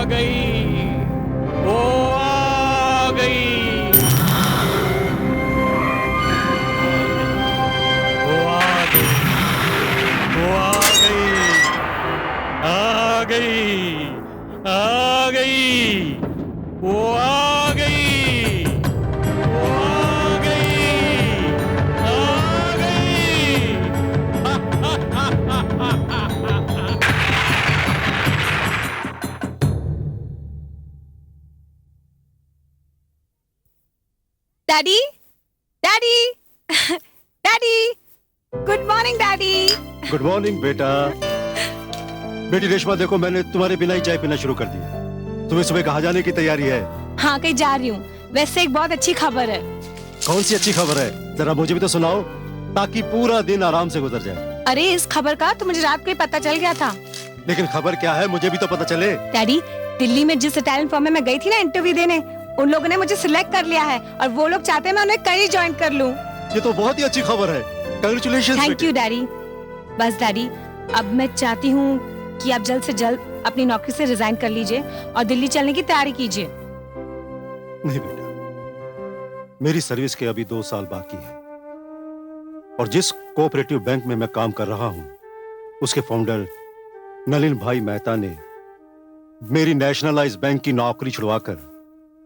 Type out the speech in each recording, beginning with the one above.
गई, वो आ गई, वो आ गई, वो आ गई, आ गई, आ गई, वो आ गई, वो आ गई, आ गई। Daddy, daddy, daddy, good morning daddy. Good morning बेटा। बेटी रेशमा, देखो मैंने तुम्हारे बिना ही चाय पीना शुरू कर दिया। तुम्हें सुबह कहाँ जाने की तैयारी है? हाँ, कहीं जा रही हूँ। वैसे एक बहुत अच्छी खबर है। कौन सी अच्छी खबर है? जरा मुझे भी तो सुनाओ, ताकि पूरा दिन आराम से गुजर जाए। अरे इस खबर का तो मुझे रात को ही पता चल गया था। लेकिन खबर क्या है, मुझे भी तो पता चले। डैडी, दिल्ली में जिस इटालियन फर्म में मैं गई थी ना इंटरव्यू देने, उन लोगों ने मुझे सिलेक्ट कर लिया है और वो लोग चाहते हैं मैं उन्हें कल ही ज्वाइन कर लूँ। ये तो बहुत ही अच्छी खबर है। कांग्रेचुलेशंस। Thank you daddy. बस डैडी, अब मैं चाहती हूँ कि आप जल्द से जल्द अपनी नौकरी से रिजाइन कर लीजिए और दिल्ली चलने की तैयारी कीजिए। नहीं बेटा, मेरी सर्विस के अभी 2 साल बाकी है और जिस कोऑपरेटिव बैंक में मैं काम कर रहा हूँ, उसके फाउंडर नलिन भाई मेहता ने मेरी नेशनलाइज बैंक की नौकरी छुड़वाकर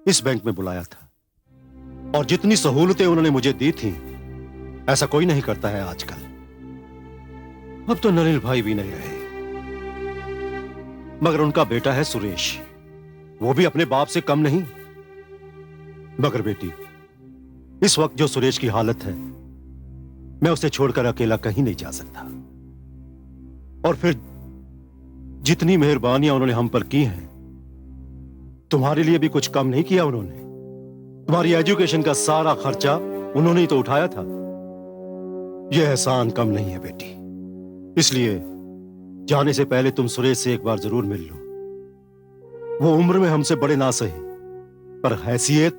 इस बैंक में बुलाया था और जितनी सहूलतें उन्होंने मुझे दी थी, ऐसा कोई नहीं करता है आजकल। अब तो नलिन भाई भी नहीं रहे, मगर उनका बेटा है सुरेश, वो भी अपने बाप से कम नहीं। मगर बेटी, इस वक्त जो सुरेश की हालत है, मैं उसे छोड़कर अकेला कहीं नहीं जा सकता। और फिर जितनी मेहरबानियां उन्होंने हम पर की हैं, तुम्हारे लिए भी कुछ कम नहीं किया उन्होंने। तुम्हारी एजुकेशन का सारा खर्चा उन्होंने ही तो उठाया था। यह एहसान कम नहीं है बेटी, इसलिए जाने से पहले तुम सुरेश से एक बार जरूर मिल लो। वो उम्र में हमसे बड़े ना सही, पर हैसियत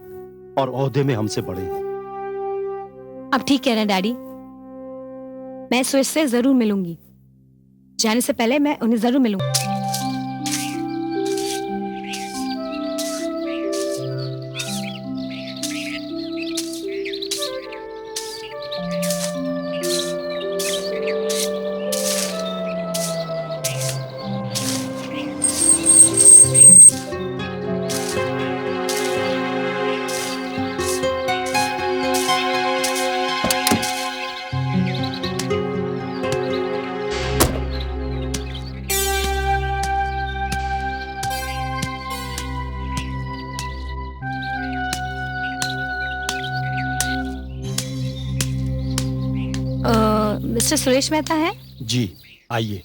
और ओहदे में हमसे बड़े हैं। अब ठीक कह रहे हैं डैडी, मैं सुरेश से जरूर मिलूंगी। जाने से पहले मैं उन्हें जरूर मिलूंगी। मिस्टर सुरेश मेहता है? जी आइए।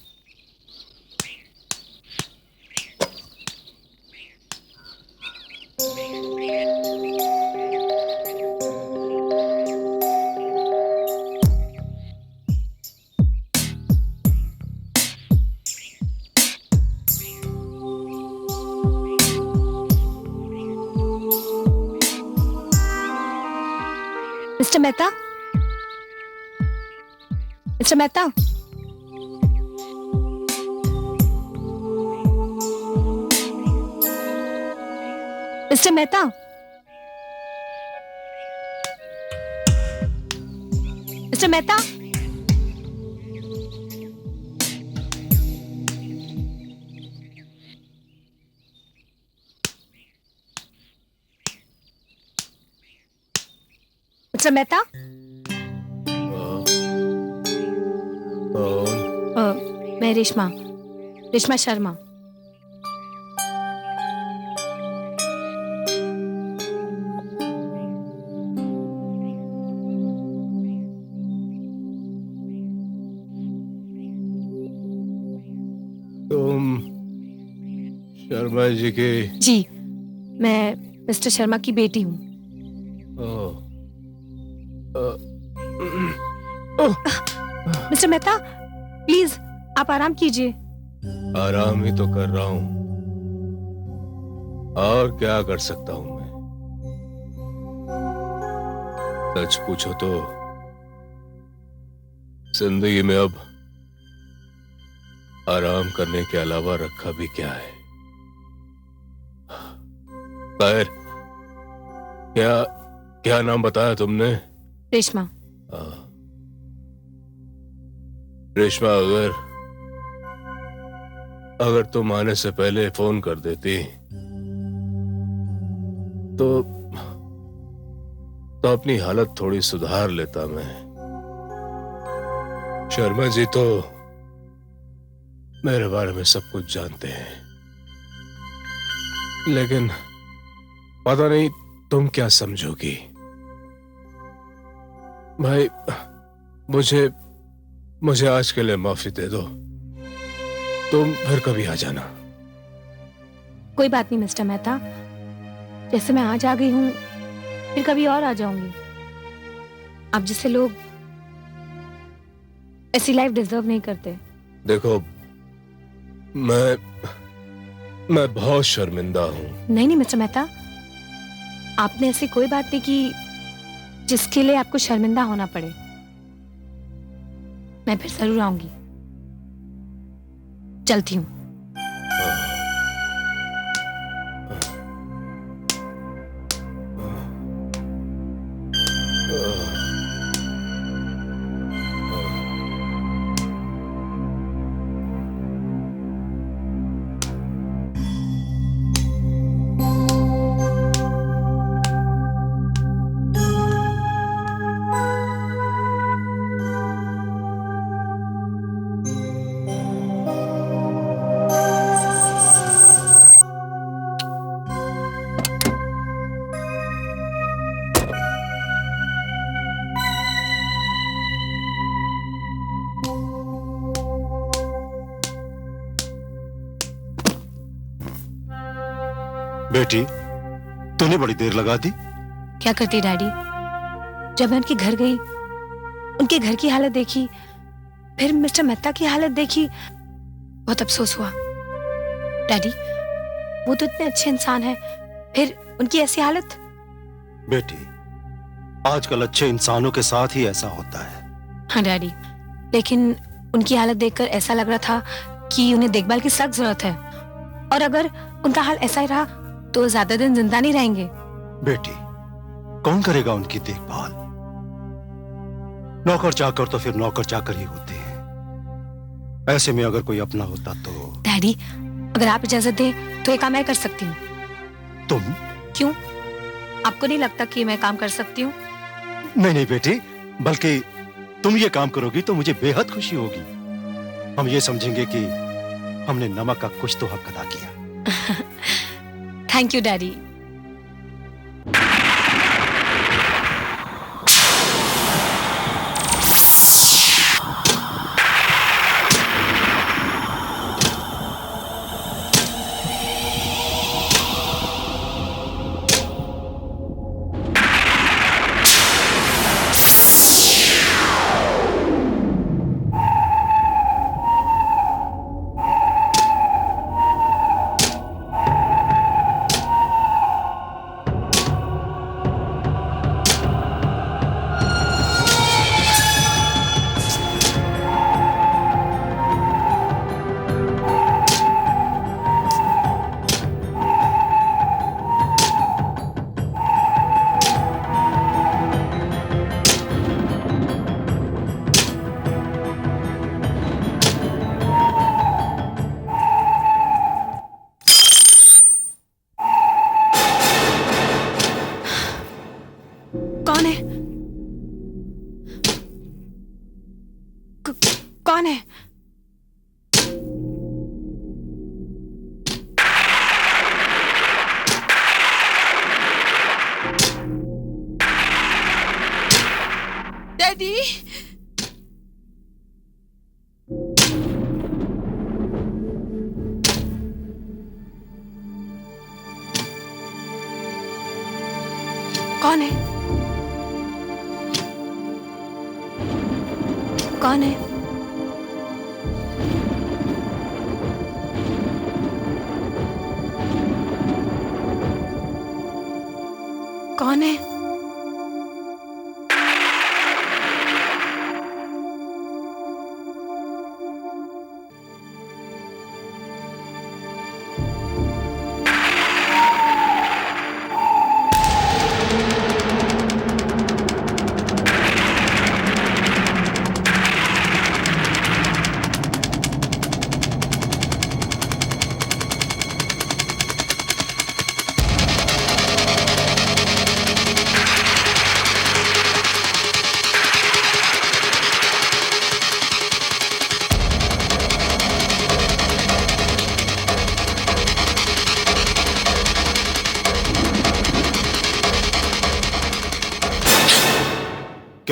Mister Mehta, mister Mehta, mister Mehta, mister Mehta, mister Mehta. मैं रेशमा, रेशमा शर्मा। तुम शर्मा जी की? जी, मैं मिस्टर शर्मा की बेटी हूँ। मिस्टर मेहता, प्लीज आप आराम कीजिए। आराम ही तो कर रहा हूं, और क्या कर सकता हूं मैं? सच पूछो तो जिंदगी में अब आराम करने के अलावा रखा भी क्या है? ताहिर, क्या क्या नाम बताया तुमने? रेशमा। आ, रेशमा, अगर तुम आने से पहले फोन कर देती तो अपनी हालत थोड़ी सुधार लेता मैं। शर्मा जी तो मेरे बारे में सब कुछ जानते हैं, लेकिन पता नहीं तुम क्या समझोगी। भाई, मुझे आज के लिए माफी दे दो, तुम फिर कभी आ जाना। कोई बात नहीं मिस्टर मेहता, जैसे मैं आज आ गई हूँ फिर कभी और आ जाऊंगी। अब जैसे लोग ऐसी लाइफ डिजर्व नहीं करते। देखो, मैं बहुत शर्मिंदा हूँ। नहीं नहीं मिस्टर मेहता, आपने ऐसी कोई बात नहीं की जिसके लिए आपको शर्मिंदा होना पड़े। मैं फिर जरूर आऊंगी। चलती हूँ। बेटी, तूने बड़ी देर लगा दी। क्या करती डैडी, जब मैं उनके घर गई, उनके घर की हालत देखी, फिर मिस्टर मेहता की हालत देखी, बहुत अफसोस हुआ। डैडी, वो तो इतने अच्छे इंसान हैं, फिर उनकी ऐसी हालत। बेटी, आजकल अच्छे इंसानों के साथ ही ऐसा होता है। हाँ डैडी, लेकिन उनकी हालत देखकर ऐसा लग रहा था कि उन्हें देखभाल की सख्त जरूरत है, और अगर उनका हाल ऐसा ही रहा तो ज्यादा दिन जिंदा नहीं रहेंगे। बेटी, कौन करेगा उनकी देखभाल? नौकर चाकर तो फिर नौकर चाकर ही होते हैं। ऐसे में अगर कोई अपना होता तो। डैडी, अगर आप इजाजत दें तो एक काम मैं कर सकती हूँ। तुम? क्यों, आपको नहीं लगता कि मैं काम कर सकती हूँ? नहीं नहीं बेटी, बल्कि तुम ये काम करोगी तो मुझे बेहद खुशी होगी। हम ये समझेंगे कि हमने नमक का कुछ तो हक अदा किया। Thank you daddy. कौन है? कौन है? डैडी, कौन है? कौन है? कौन है?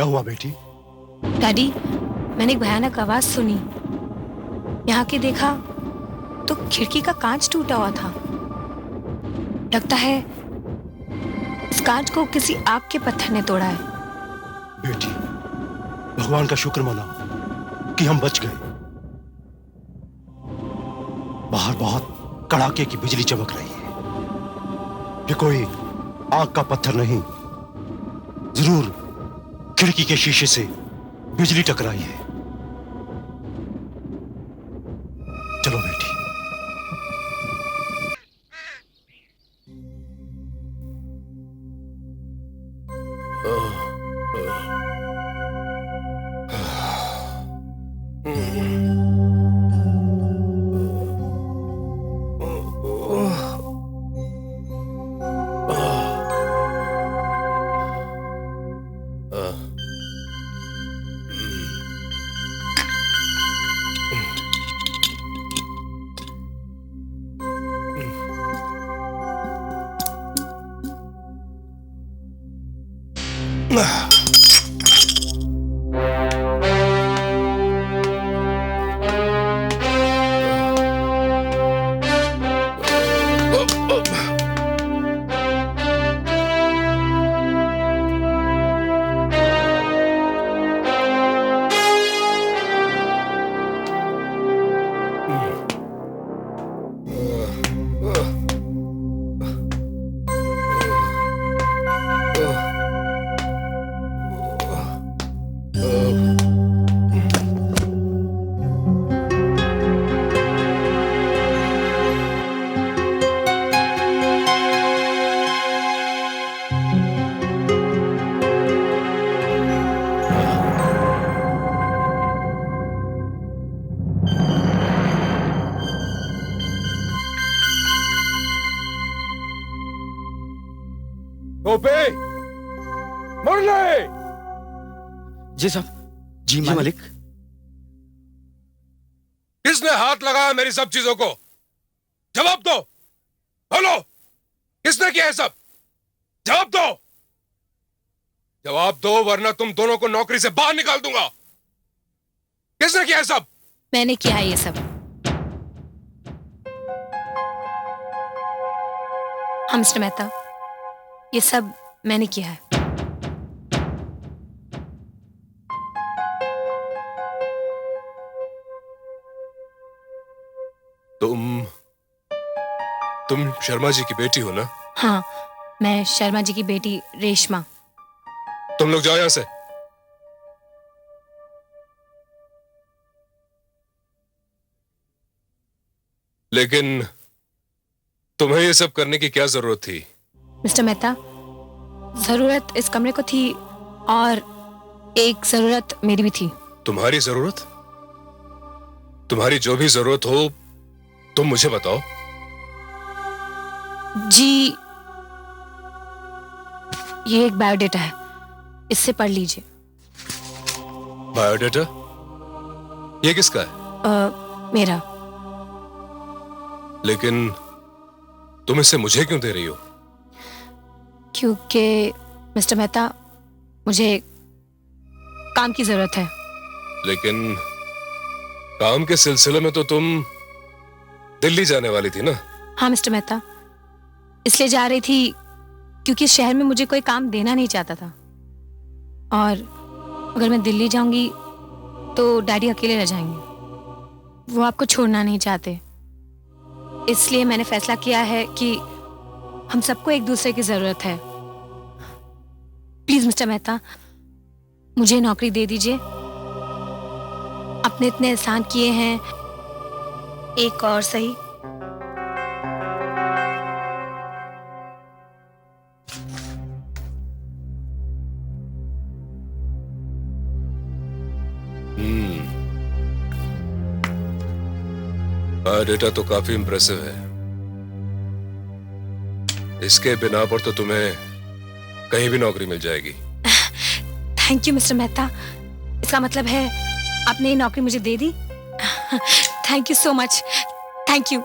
क्या हुआ बेटी? डैडी, मैंने एक भयानक आवाज सुनी। यहाँ के देखा तो खिड़की का कांच टूटा हुआ था। लगता है इस कांच को किसी आग के पत्थर ने तोड़ा है। बेटी, भगवान का शुक्र मनाओ कि हम बच गए। बाहर बहुत कड़ाके की बिजली चमक रही है। ये कोई आग का पत्थर नहीं, जरूर खिड़की के शीशे से बिजली टकराई है। चलो बेटी। टोपे, मुरली! जी साहब। जी मालिक। किसने हाथ लगाया मेरी सब चीजों को? जवाब दो। बोलो, किसने किया है सब? जवाब दो। जवाब दो, वरना तुम दोनों को नौकरी से बाहर निकाल दूंगा। किसने किया है सब? मैंने किया है ये सब। हाँ मिस्टर मेहता, ये सब मैंने किया है। तुम शर्मा जी की बेटी हो ना? हाँ, मैं शर्मा जी की बेटी रेशमा। तुम लोग जाओ यहां से। लेकिन तुम्हें ये सब करने की क्या जरूरत थी? मिस्टर मेहता, जरूरत इस कमरे को थी और एक जरूरत मेरी भी थी। तुम्हारी जरूरत? तुम्हारी जो भी जरूरत हो तुम मुझे बताओ। जी, ये एक बायोडेटा है, इससे पढ़ लीजिए। बायोडेटा? ये किसका है? मेरा। लेकिन तुम इसे मुझे क्यों दे रही हो? क्योंकि मिस्टर मेहता, मुझे काम की जरूरत है। लेकिन काम के सिलसिले में तो तुम दिल्ली जाने वाली थी ना? हाँ मिस्टर मेहता, इसलिए जा रही थी क्योंकि शहर में मुझे कोई काम देना नहीं चाहता था, और अगर मैं दिल्ली जाऊंगी तो डैडी अकेले रह जाएंगे। वो आपको छोड़ना नहीं चाहते। इसलिए मैंने फैसला किया है कि हम सबको एक दूसरे की जरूरत है। प्लीज मिस्टर मेहता, मुझे नौकरी दे दीजिए। आपने इतने एहसान किए हैं, एक और सही। बायोडेटा तो काफी इंप्रेसिव है। इसके बिना पर तो तुम्हें कहीं भी नौकरी मिल जाएगी। थैंक यू मिस्टर मेहता, इसका मतलब है आपने ये नौकरी मुझे दे दी। Thank you so much. Thank you.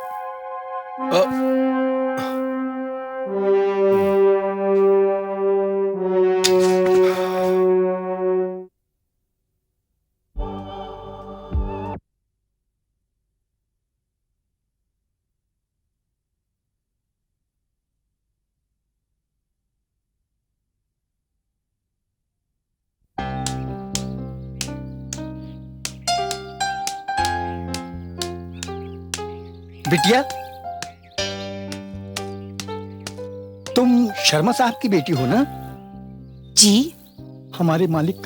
बिटिया, तुम शर्मा साहब की बेटी हो ना? जी। हमारे मालिक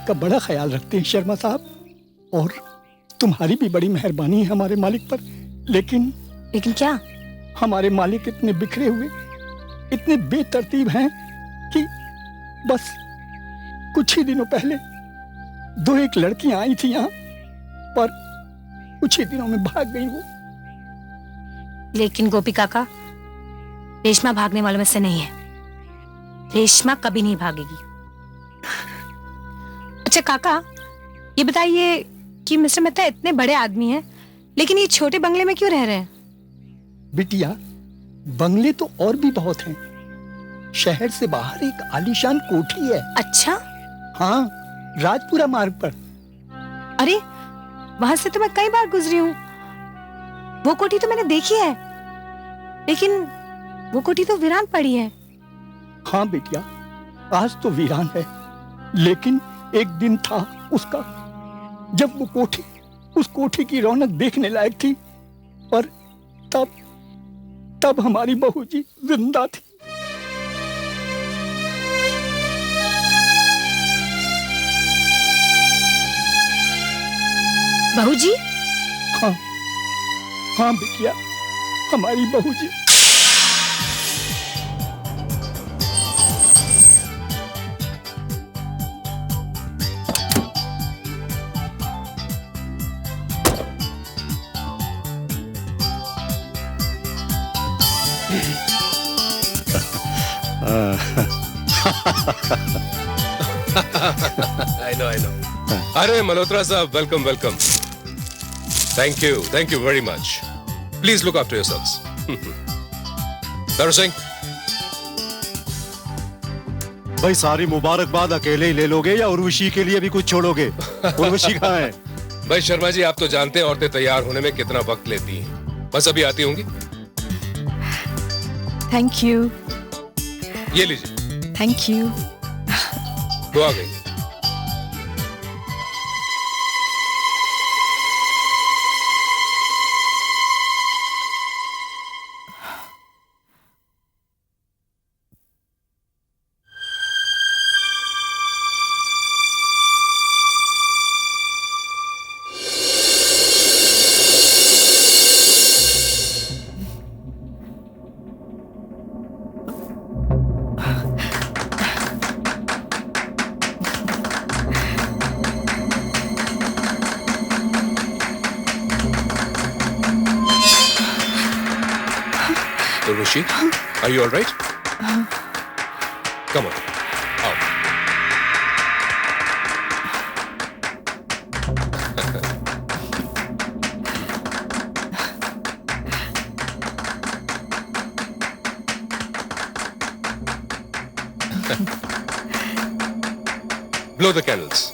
का बड़ा ख्याल रखते हैं शर्मा साहब, और तुम्हारी भी बड़ी मेहरबानी है हमारे मालिक पर। लेकिन क्या? हमारे मालिक इतने बिखरे हुए, इतने बेतरतीब हैं कि बस कुछ ही दिनों पहले 2-1 लड़कियां आई थी यहाँ, पर कुछ ही दिनों में भाग गई वो। लेकिन गोपी काका, रेशमा भागने वालों में से नहीं है। रेशमा कभी नहीं भागेगी। अच्छा काका, ये बताइए कि मिस्टर मेहता इतने बड़े आदमी हैं, लेकिन ये छोटे बंगले में क्यों रह रहे हैं? बिटिया, बंगले तो और भी बहुत हैं। शहर से बाहर एक आलीशान कोठी है। अच्छा। हाँ, राजपुरा मार्ग पर। अरे, वहां से तो मैं कई बार गुजरी हूँ। वो कोठी तो मैंने देखी है, लेकिन वो कोठी तो वीरान पड़ी है। हाँ बेटिया, आज तो वीरान है, लेकिन एक दिन था उसका जब वो उस कोठी की रौनक देखने लायक थी, पर तब हमारी बहू जी जिंदा थी। बहू जी? हाँ बिटिया, हमारी बहू जी। I know. अरे मल्होत्रा साहब, welcome. Thank you very much. Please look after yourselves. दारू सिंह, भाई सारी मुबारकबाद अकेले ही ले लोगे या उर्वशी के लिए भी कुछ छोड़ोगे? उर्वशी कहाँ है? भाई शर्मा जी, आप तो जानते हैं औरतें तैयार होने में कितना वक्त लेती हैं। बस अभी आती होंगी। Thank you. ये लीजिए। Thank you. वो आ गई। Urvashi, are you all right? Come on, out. Blow the candles.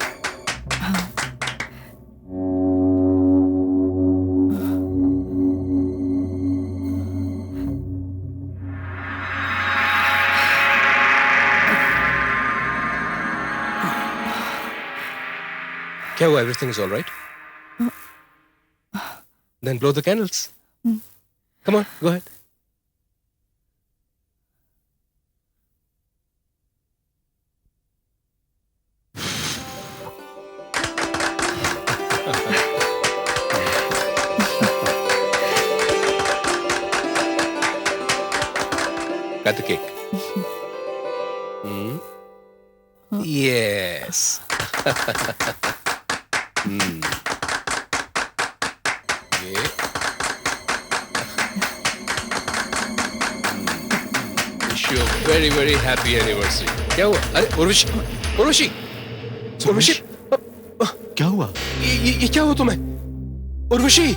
क्या हुआ? Everything is all right? Then blow the candles. Come on, go ahead. Cut the cake. Yes. ये wish you a very very happy anniversary. क्या हुआ? अरे उर्वशी क्या हुआ? ये क्या हुआ तुम्हें? Urvashi,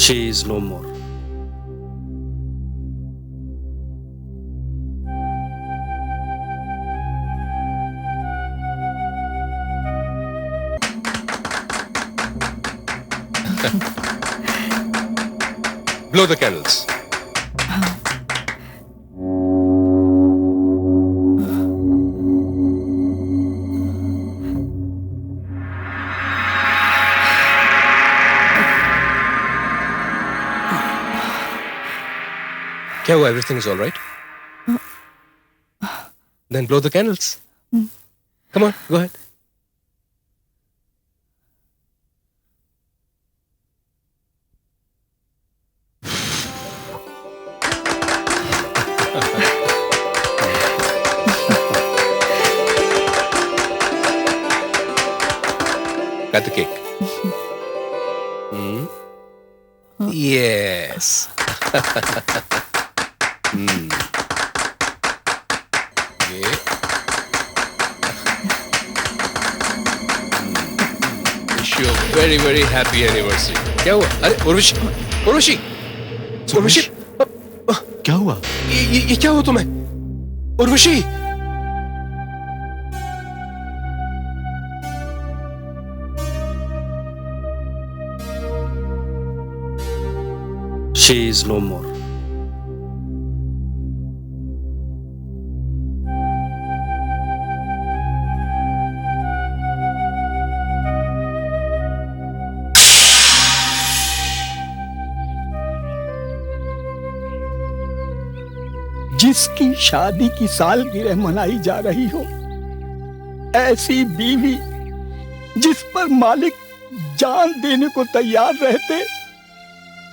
She is no more. blow the candles. क्या हुआ? Everything is all right? Then blow the candles. Come on, go ahead. Cut the cake. Yes. Okay. Wish you a very very happy anniversary. क्या हुआ? अरे उर्वशी, उर्वशी, उर्वशी, क्या हुआ? ये क्या हुआ तुम्हें? Urvashi, She is no more. जिसकी शादी की सालगिरह मनाई जा रही हो, ऐसी बीवी जिस पर मालिक जान देने को तैयार रहते,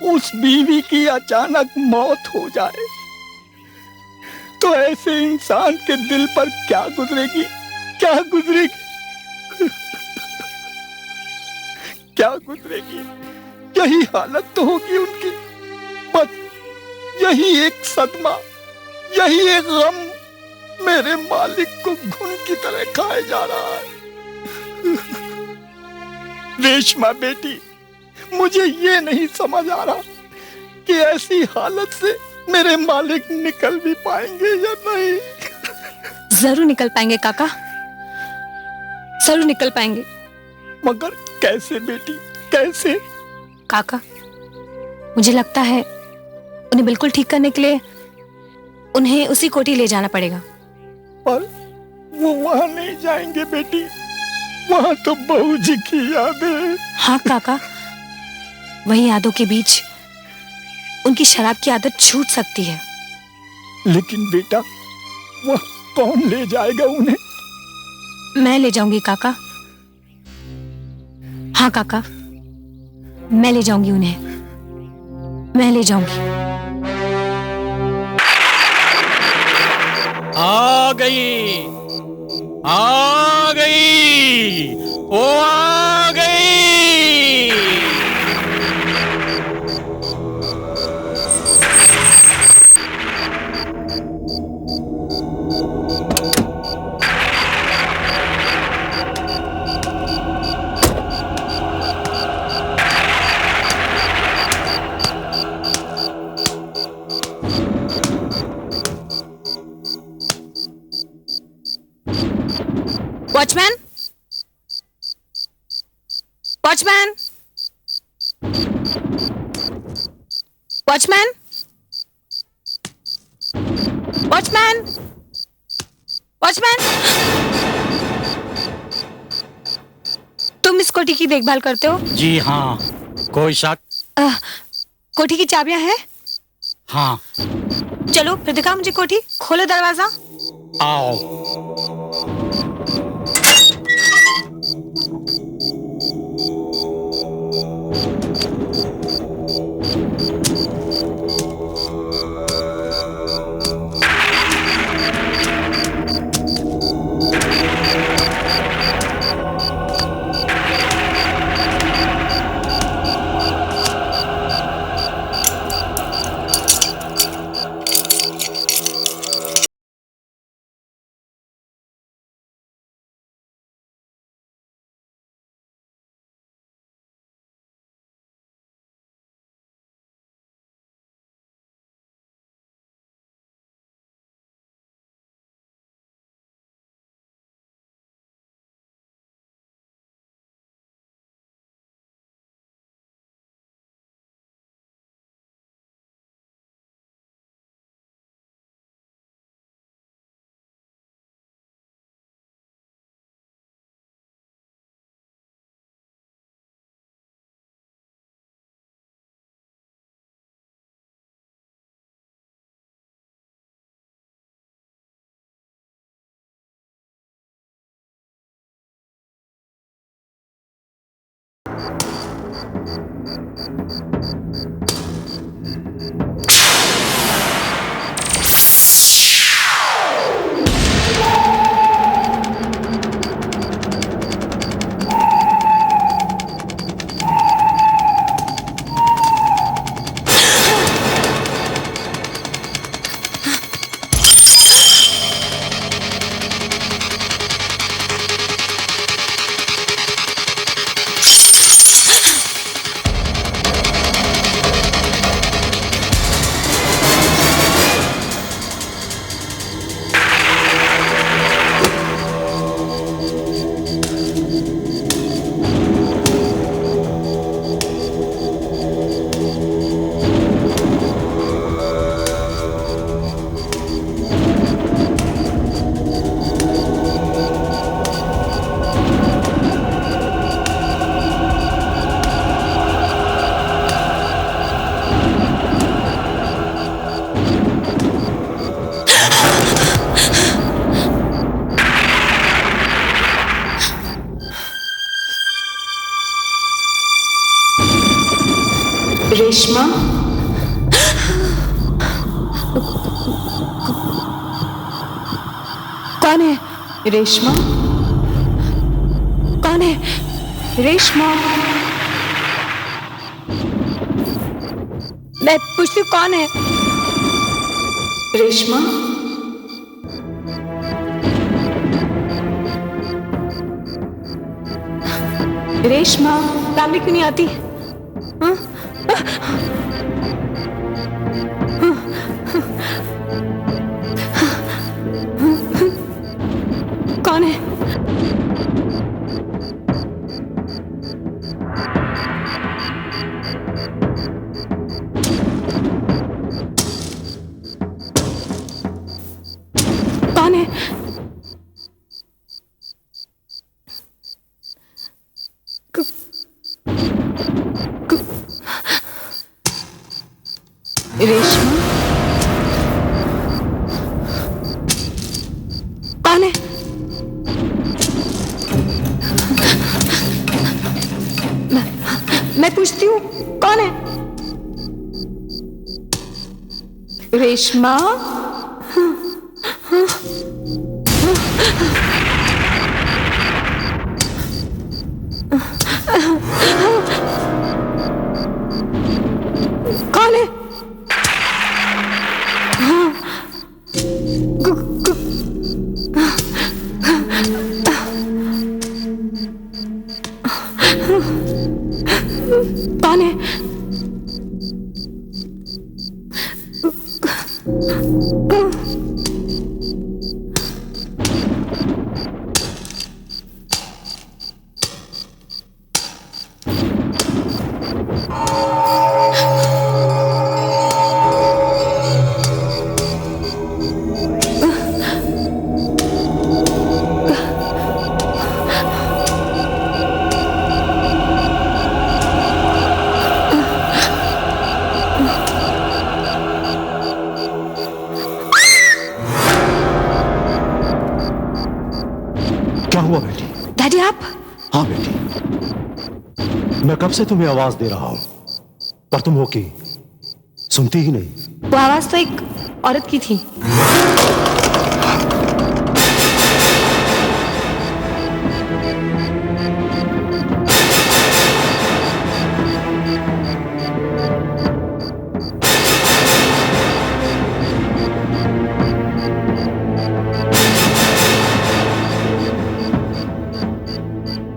उस बीवी की अचानक मौत हो जाए तो ऐसे इंसान के दिल पर क्या गुजरेगी, क्या गुजरेगी, क्या गुजरेगी? यही हालत तो होगी उनकी। बस यही एक सदमा, यही एक गम मेरे मालिक को घुन की तरह खाए जा रहा है। रेशमा बेटी, मुझे ये नहीं समझ आ रहा कि ऐसी हालत से मेरे मालिक निकल भी पाएंगे या नहीं। जरूर निकल पाएंगे काका, जरूर निकल पाएंगे। मगर कैसे बेटी, कैसे? काका, मुझे लगता है उन्हें बिल्कुल ठीक करने के लिए उन्हें उसी कोठी ले जाना पड़ेगा। पर वो वहां नहीं जाएंगे बेटी, वहां तो बहू जी की यादें। हाँ काका, वही यादों के बीच उनकी शराब की आदत छूट सकती है। लेकिन बेटा, वह कौन ले जाएगा उन्हें? मैं ले जाऊंगी काका। हाँ काका, मैं ले जाऊंगी उन्हें, मैं ले जाऊंगी। आ गई, आ गई, वो आ गई। Watchman, watchman, watchman, watchman, watchman. तुम इस कोठी की देखभाल करते हो? जी हाँ, कोई शक? कोठी की चाबियां हैं? हाँ। चलो फिर दिखा मुझे कोठी, खोलो दरवाजा। आओ। रेशमा, कौन है? रेशमा, कौन है? रेशमा, मैं पूछती हूँ कौन है? रेशमा, रेशमा, सामने क्यों नहीं आती? हाँ? कौन है? कौन है? रेशमा, कौन है? मैं पूछती हूँ कौन है? रेशमा, कौन है? कौन है? क्या हुआ बेटी? डैडी आप? हाँ बेटी, मैं कब से तुम्हें आवाज दे रहा हूं, पर तुम हो कि सुनती ही नहीं। वो आवाज तो एक औरत की थी।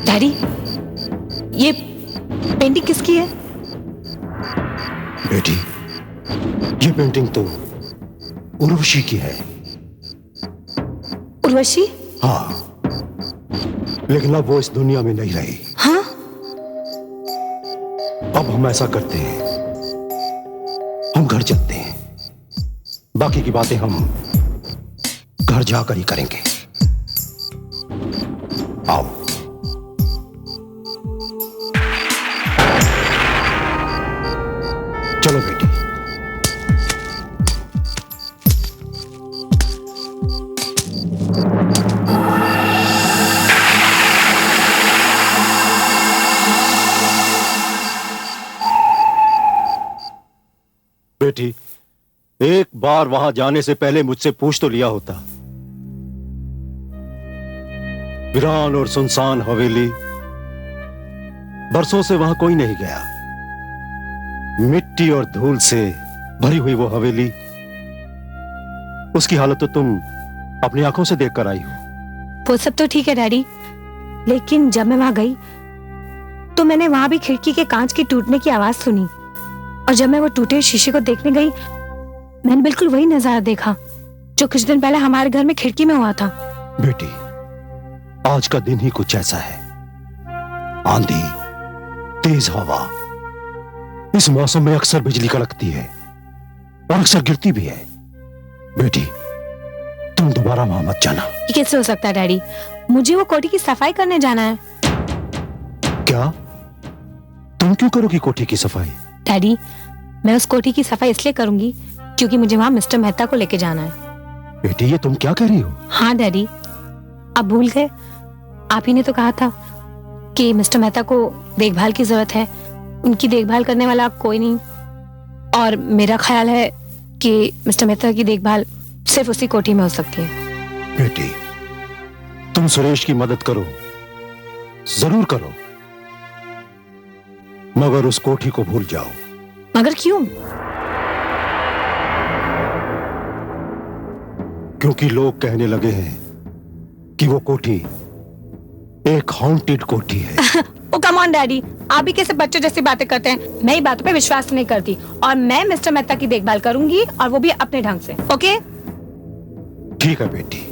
डैडी, ये पेंटिंग किसकी है? बेटी, ये पेंटिंग तो उर्वशी की है। उर्वशी? हाँ, लेकिन अब वो इस दुनिया में नहीं रही। हाँ? अब हम ऐसा करते हैं, हम घर चलते हैं, बाकी की बातें हम घर जाकर ही करेंगे। आओ। चलो बेटी। बेटी, एक बार वहां जाने से पहले मुझसे पूछ तो लिया होता। वीरान और सुनसान हवेली, बरसों से वहां कोई नहीं गया। मिट्टी और धूल से भरी हुई वो हवेली, उसकी हालत तो तुम अपनी आंखों से देख कर आई हो। वो सब तो ठीक है डैडी, लेकिन जब मैं वहां गई तो मैंने वहां भी खिड़की के कांच के टूटने की आवाज सुनी, और जब मैं वो टूटे शीशे को देखने गई, मैंने बिल्कुल वही नजारा देखा जो कुछ दिन पहले हमारे घर में खिड़की में हुआ था। बेटी, आज का दिन ही कुछ ऐसा है। आंधी, तेज हवा, इस मौसम में अक्सर बिजली कड़कती है और अक्सर गिरती भी है। बेटी, तुम दोबारा वहां मत जाना। ये कैसे हो सकता है डैडी? मुझे वो कोठी की सफाई करने जाना है। क्या? तुम क्यों करोगी कोठी की सफाई? डैडी, मैं उस कोठी की सफाई इसलिए करूंगी क्योंकि मुझे वहां मिस्टर मेहता को लेके जाना है। बेटी, ये तुम क्या कह रही हो? हाँ डैडी, आप भूल गए? आप ही ने तो कहा था कि मिस्टर मेहता को देखभाल की जरूरत है, उनकी देखभाल करने वाला कोई नहीं, और मेरा ख्याल है कि मिस्टर मेहता की देखभाल सिर्फ उसी कोठी में हो सकती है। बेटी, तुम सुरेश की मदद करो, जरूर करो, मगर उस कोठी को भूल जाओ। मगर क्यों? क्योंकि लोग कहने लगे हैं कि वो कोठी एक हॉन्टेड कोठी है। ओ कम ऑन डैडी, आप भी कैसे बच्चों जैसी बातें करते हैं? मैं ये बातों पे विश्वास नहीं करती, और मैं मिस्टर मेहता की देखभाल करूंगी, और वो भी अपने ढंग से। ओके ठीक है बेटी,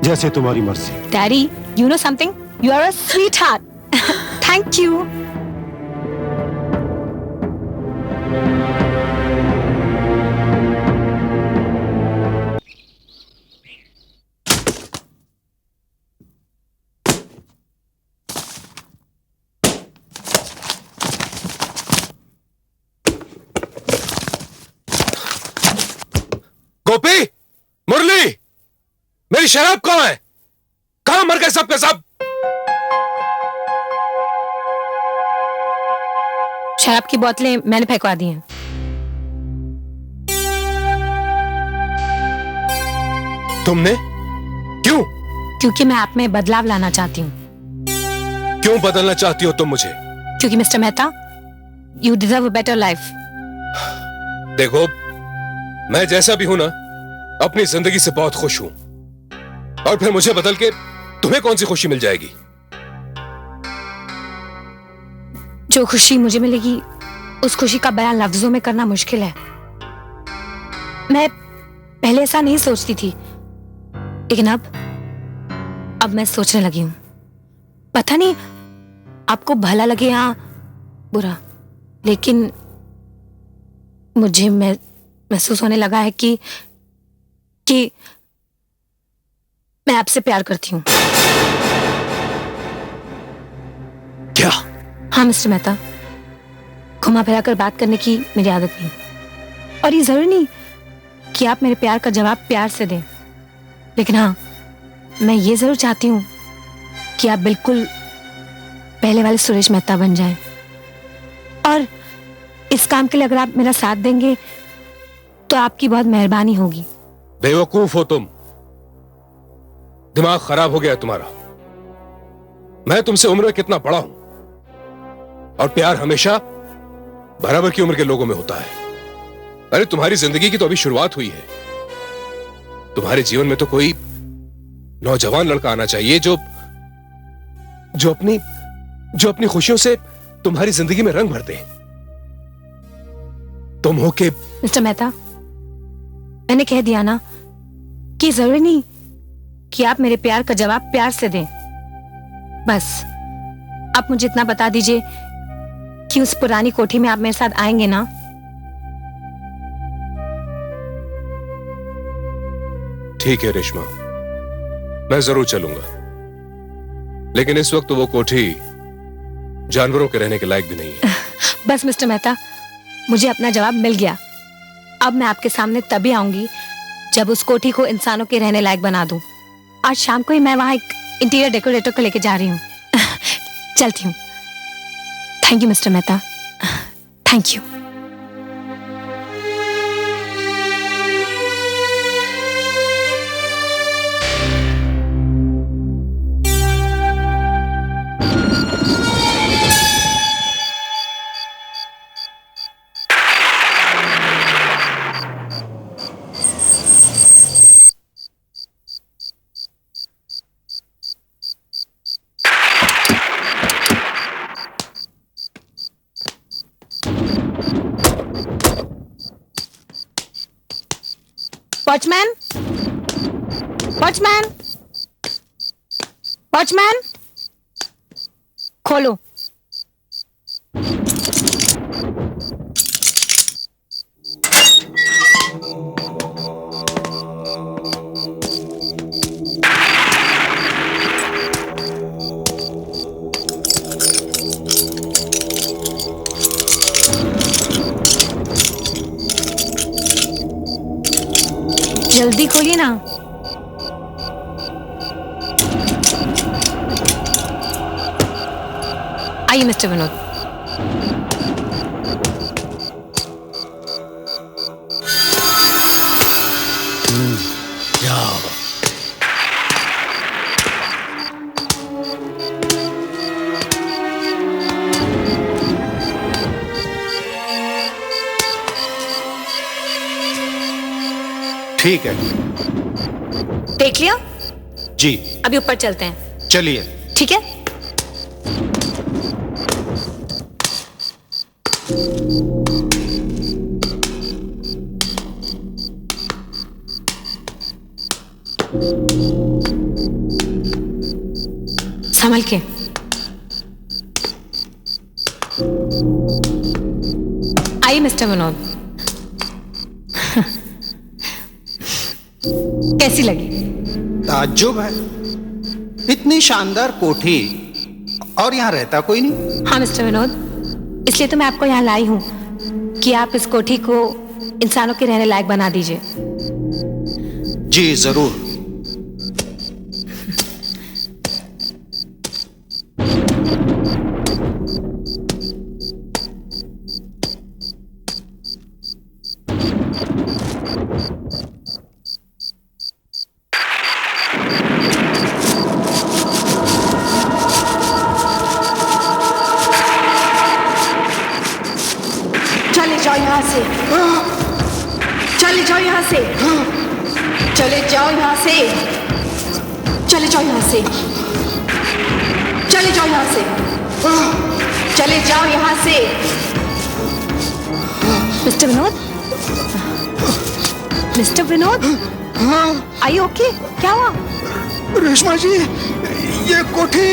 जैसे तुम्हारी मर्जी। Daddy, you know something, you are a sweetheart. Thank you. Gopi, Murali, मेरी शराब कहाँ है? कहाँ मर गए सब के सब? शराब की बोतलें मैंने फेंकवा दी हैं। तुमने? क्यों? क्योंकि मैं आप में बदलाव लाना चाहती हूँ। क्यों बदलना चाहती हो तुम मुझे? क्योंकि mister Mehta, you deserve a better life. देखो, मैं जैसा भी हूं ना, अपनी जिंदगी से बहुत खुश हूं, और फिर मुझे बदल के तुम्हें कौन सी खुशी मिल जाएगी? जो खुशी मुझे मिलेगी, उस खुशी का बयान लफ्जों में करना मुश्किल है। मैं पहले ऐसा नहीं सोचती थी, लेकिन अब मैं सोचने लगी हूं। पता नहीं आपको भला लगे या बुरा, लेकिन मुझे महसूस होने लगा है कि मैं आपसे प्यार करती हूँ। क्या? हाँ मिस्टर मेहता, घुमा फिरा कर बात करने की मेरी आदत नहीं, और ये जरूरी नहीं कि आप मेरे प्यार का जवाब प्यार से दें, लेकिन हाँ, मैं ये जरूर चाहती हूँ कि आप बिल्कुल पहले वाले सुरेश मेहता बन जाएं, और इस काम के लिए अगर आप मेरा साथ देंगे तो आपकी बहुत मेहरबानी होगी। बेवकूफ हो तुम, दिमाग खराब हो गया तुम्हारा। मैं तुमसे उम्र में कितना बड़ा हूं, और प्यार हमेशा बराबर की उम्र के लोगों में होता है। अरे तुम्हारी जिंदगी की तो अभी शुरुआत हुई है। तुम्हारे जीवन में तो कोई नौजवान लड़का आना चाहिए जो अपनी खुशियों से तुम्हारी जिंदगी में रंग भर दे। तुम हो के मिस्टर मेहता, मैंने कह दिया ना कि जरूरी नहीं कि आप मेरे प्यार का जवाब प्यार से दें। बस आप मुझे इतना बता दीजिए कि उस पुरानी कोठी में आप मेरे साथ आएंगे ना? ठीक है रेशमा, मैं जरूर चलूंगा, लेकिन इस वक्त तो वो कोठी जानवरों के रहने के लायक भी नहीं है। बस मिस्टर मेहता, मुझे अपना जवाब मिल गया। अब मैं आपके सामने तभी आऊंगी जब उस कोठी को इंसानों के रहने लायक बना दूं। आज शाम को ही मैं वहां एक इंटीरियर डेकोरेटर को लेके जा रही हूँ। चलती हूँ। Thank you mister Mehta, thank you. Watchman, watchman, watchman, खोलो। जल्दी खोलिए ना। आइए मिस्टर विनोद। जाओ। ठीक है देख लिया? जी, अभी ऊपर चलते हैं। चलिए। ठीक है। संभल के। आइए मिस्टर विनोद। कैसी लगी? ताज्जुब है, इतनी शानदार कोठी और यहाँ रहता कोई नहीं। हाँ मिस्टर विनोद, इसलिए तो मैं आपको यहाँ लाई हूँ कि आप इस कोठी को इंसानों के रहने लायक बना दीजिए। जी जरूर। चले जाओ यहाँ से, चले जाओ यहाँ से, चले जाओ यहाँ से, चले जाओ यहाँ से, चले जाओ यहाँ से, चले जाओ यहाँ से। मिस्टर विनोद, मिस्टर विनोद, आई ओके? क्या हुआ? रेशमा जी, ये कोठी,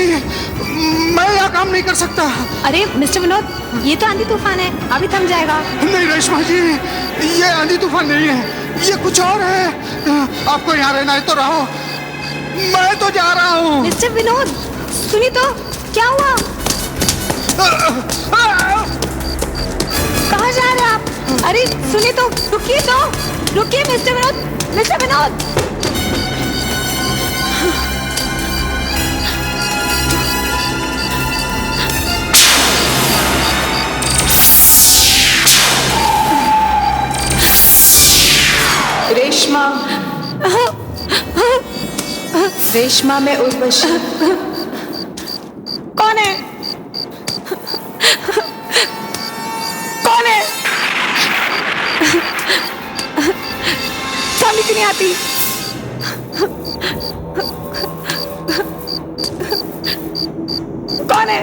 मैं यहाँ काम नहीं कर सकता। अरे मिस्टर विनोद, ये तो आंधी तूफान है, अभी थम जाएगा। नहीं रेशमा जी, ये आंधी तूफान नहीं है, ये कुछ और है। आपको यहाँ रहना है तो रहो, मैं तो जा रहा हूँ। मिस्टर विनोद, सुनिए तो, क्या हुआ? कहाँ जा रहे हैं आप? अरे सुनिए तो, रुकिए तो, रुकिए मिस्टर विनोद, मिस्टर विनोद। रेशमा, रेशमा में उर्वशी। कौन है? कौन है? समझ नहीं आती। कौन है?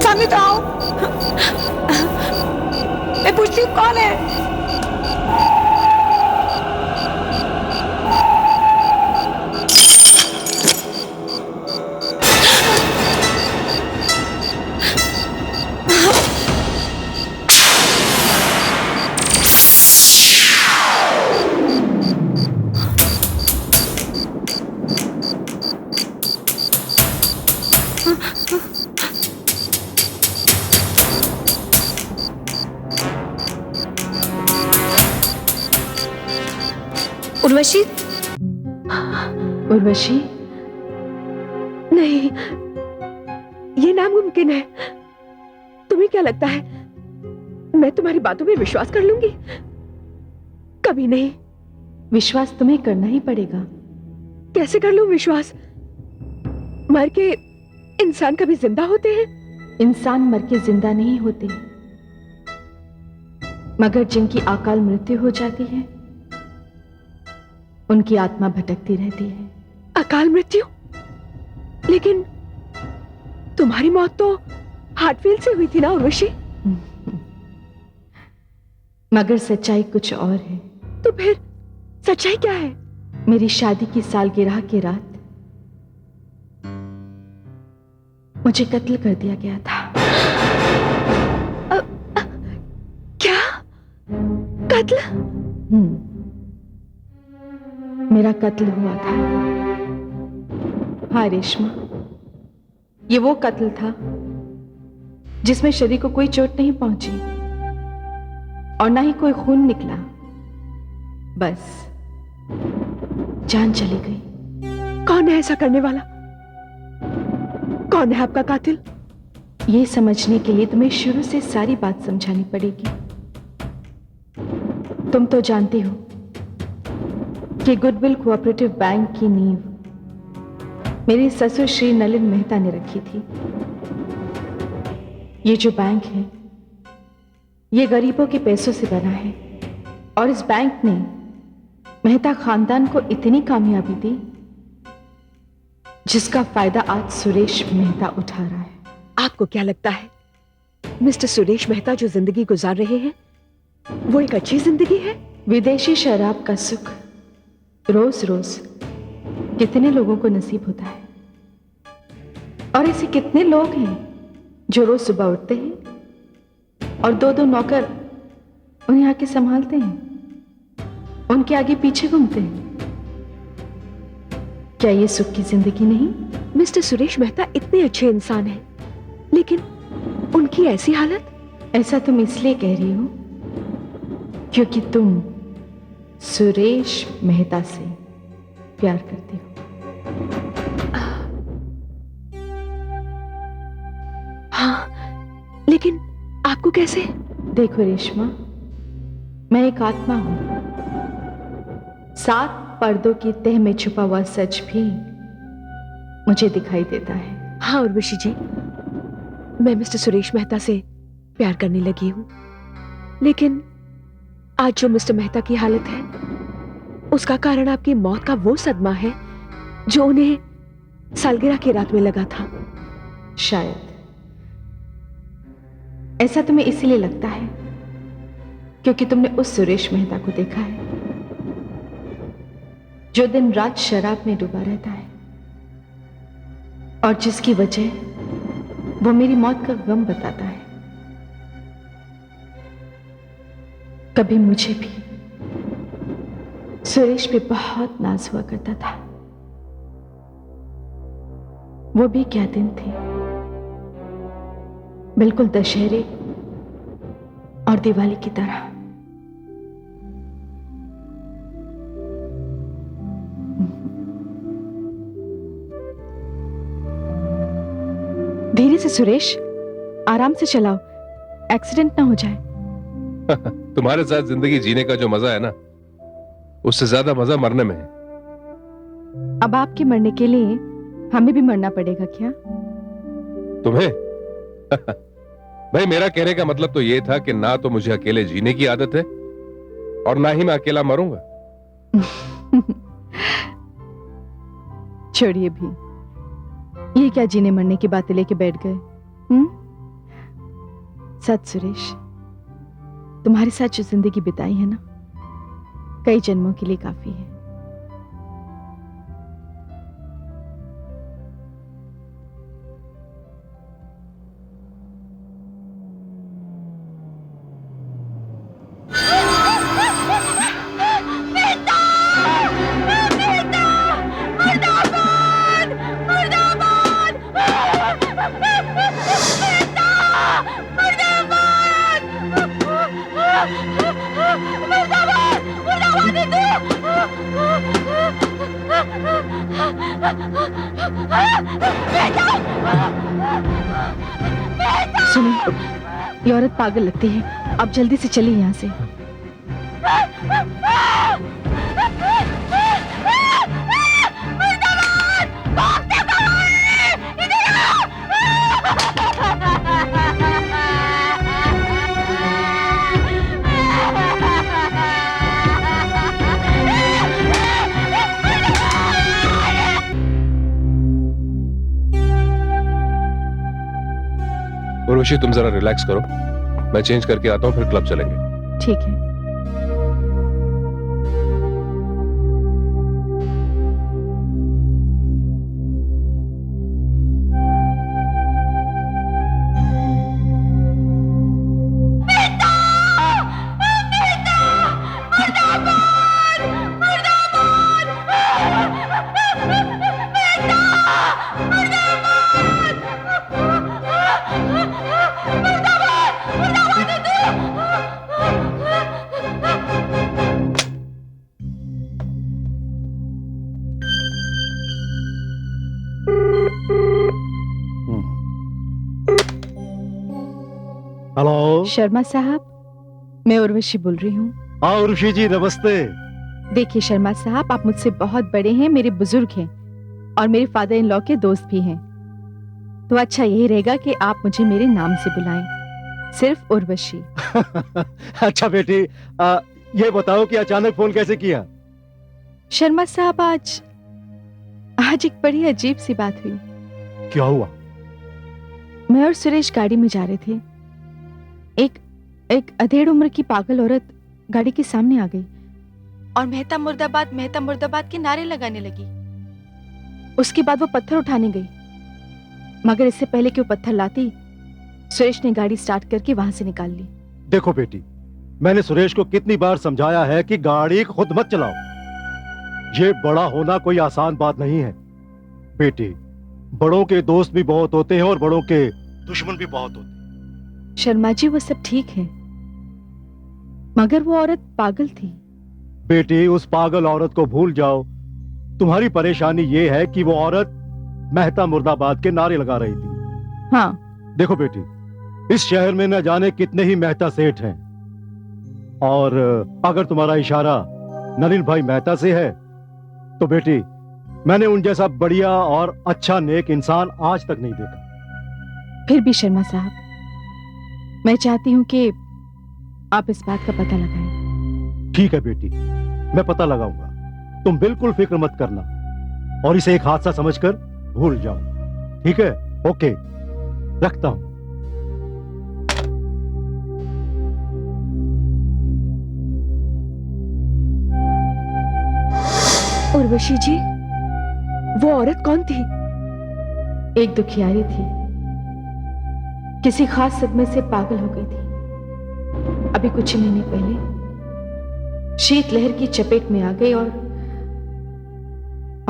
सामने तो आओ। मैं पूछती हूँ कौन है? उर्वशी? उर्वशी? नहीं, ये नामुमकिन है। तुम्हें क्या लगता है मैं तुम्हारी बातों में विश्वास कर लूंगी? कभी नहीं। विश्वास तुम्हें करना ही पड़ेगा। कैसे कर लूं विश्वास? मर के इंसान कभी जिंदा होते हैं? इंसान मर के जिंदा नहीं होते, मगर जिनकी अकाल मृत्यु हो जाती है उनकी आत्मा भटकती रहती है। अकाल मृत्यु? लेकिन तुम्हारी मौत तो हार्ट फेल से हुई थी ना उर्वशी? मगर सच्चाई कुछ और है। तो फिर सच्चाई क्या है? मेरी शादी की सालगिरह की रात मुझे कत्ल कर दिया गया था। क्या? कत्ल? मेरा कत्ल हुआ था। हाँ रेशमा, ये वो कत्ल था जिसमें शरीर को कोई चोट नहीं पहुंची और ना ही कोई खून निकला, बस जान चली गई। कौन है ऐसा करने वाला? कौन है आपका कातिल? ये समझने के लिए तुम्हें शुरू से सारी बात समझानी पड़ेगी। तुम तो जानती हो कि गुडविल कोऑपरेटिव बैंक की नींव मेरे ससुर श्री नलिन मेहता ने रखी थी। ये जो बैंक है ये गरीबों के पैसों से बना है और इस बैंक ने मेहता खानदान को इतनी कामयाबी दी जिसका फायदा आज सुरेश मेहता उठा रहा है। आपको क्या लगता है मिस्टर सुरेश मेहता जो जिंदगी गुजार रहे हैं वो एक अच्छी जिंदगी है? विदेशी शराब का सुख रोज रोज कितने लोगों को नसीब होता है और ऐसे कितने लोग हैं जो रोज सुबह उठते हैं और दो दो नौकर उन्हें आके संभालते हैं, उनके आगे पीछे घूमते हैं। क्या ये सुख की जिंदगी नहीं? मिस्टर सुरेश मेहता इतने अच्छे इंसान हैं, लेकिन उनकी ऐसी हालत? ऐसा तुम इसलिए कह रही हो क्योंकि तुम सुरेश मेहता से प्यार करती हो। हाँ, लेकिन आपको कैसे? देखो रेशमा, मैं एक आत्मा हूं। 7 पर्दों की तह में छुपा हुआ सच भी मुझे दिखाई देता है। हाँ उर्वशी जी, मैं मिस्टर सुरेश मेहता से प्यार करने लगी हूं, लेकिन आज जो मिस्टर मेहता की हालत है उसका कारण आपकी मौत का वो सदमा है जो उन्हें सालगिरह की रात में लगा था। शायद ऐसा तुम्हें इसीलिए लगता है क्योंकि तुमने उस सुरेश मेहता को देखा है जो दिन रात शराब में डूबा रहता है और जिसकी वजह वो मेरी मौत का गम बताता है। कभी मुझे भी सुरेश पे बहुत नाज हुआ करता था। वो भी क्या दिन थे, बिल्कुल दशहरे और दिवाली की तरह। धीरे से सुरेश, आराम से चलाओ, एक्सीडेंट ना हो जाए। तुम्हारे साथ जिंदगी जीने का जो मजा है ना, उससे ज्यादा मजा मरने में है। अब आपके मरने के लिए हमें भी मरना पड़ेगा क्या? तुम्हें? भाई मेरा कहने का मतलब तो ये था कि ना तो मुझे अकेले जीने की आदत है और ना ही मैं अकेला मरूंगा। छोड़िए भी, ये क्या जीने मरने की बातें लेके बैठ गए? सच सुरेश, तुम्हारे साथ जो जिंदगी बिताई है ना, कई जन्मों के लिए काफी है। सुनो, ये औरत पागल लगती है, आप जल्दी से चलिए यहाँ से। उर्वशी तुम जरा रिलैक्स करो, मैं चेंज करके आता हूँ, फिर क्लब चलेंगे। ठीक है। हेलो। शर्मा साहब, मैं उर्वशी बोल रही हूँ। हाँ उर्वशी जी, नमस्ते। देखिए शर्मा साहब, आप मुझसे बहुत बड़े हैं, मेरे बुजुर्ग हैं और मेरे फादर इन लॉ के दोस्त भी हैं, तो अच्छा यही रहेगा कि आप मुझे मेरे नाम से बुलाएं, सिर्फ उर्वशी। अच्छा बेटी, ये बताओ कि अचानक फोन कैसे किया? शर्मा साहब, आज एक बड़ी अजीब सी बात हुई। क्या हुआ? मैं और सुरेश गाड़ी में जा रहे थे। एक अधेड़ उम्र की पागल औरत गाड़ी के सामने आ गई और मेहता मुर्दाबाद के नारे लगाने लगी। उसके बाद वो पत्थर उठाने गई, मगर इससे पहले कि वो पत्थर लाती, सुरेश ने गाड़ी स्टार्ट करके वहां से निकाल ली। देखो बेटी, मैंने सुरेश को कितनी बार समझाया है कि गाड़ी खुद मत चलाओ। ये बड़ा होना कोई आसान बात नहीं है बेटी। बड़ों के दोस्त भी बहुत होते हैं और बड़ों के दुश्मन भी बहुत होते हैं। शर्मा जी, वो सब ठीक है, मगर वो औरत पागल थी। बेटी, उस पागल औरत को भूल जाओ। तुम्हारी परेशानी ये है कि वो औरत मेहता मुर्दाबाद के नारे लगा रही थी। हाँ। देखो बेटी, इस शहर में न जाने कितने ही मेहता सेठ हैं, और अगर तुम्हारा इशारा नलिन भाई मेहता से है तो बेटी, मैंने उन जैसा बढ़िया और अच्छा नेक इंसान आज तक नहीं देखा। फिर भी शर्मा साहब, मैं चाहती हूं कि आप इस बात का पता लगाएं। ठीक है बेटी, मैं पता लगाऊंगा। तुम बिल्कुल फिक्र मत करना और इसे एक हादसा समझकर भूल जाओ। ठीक है? ओके, रखता हूं। उर्वशी जी, वो औरत कौन थी? एक दुखियारी थी, किसी खास सदमे से पागल हो गई थी। अभी कुछ ही महीने पहले शीतलहर की चपेट में आ गई और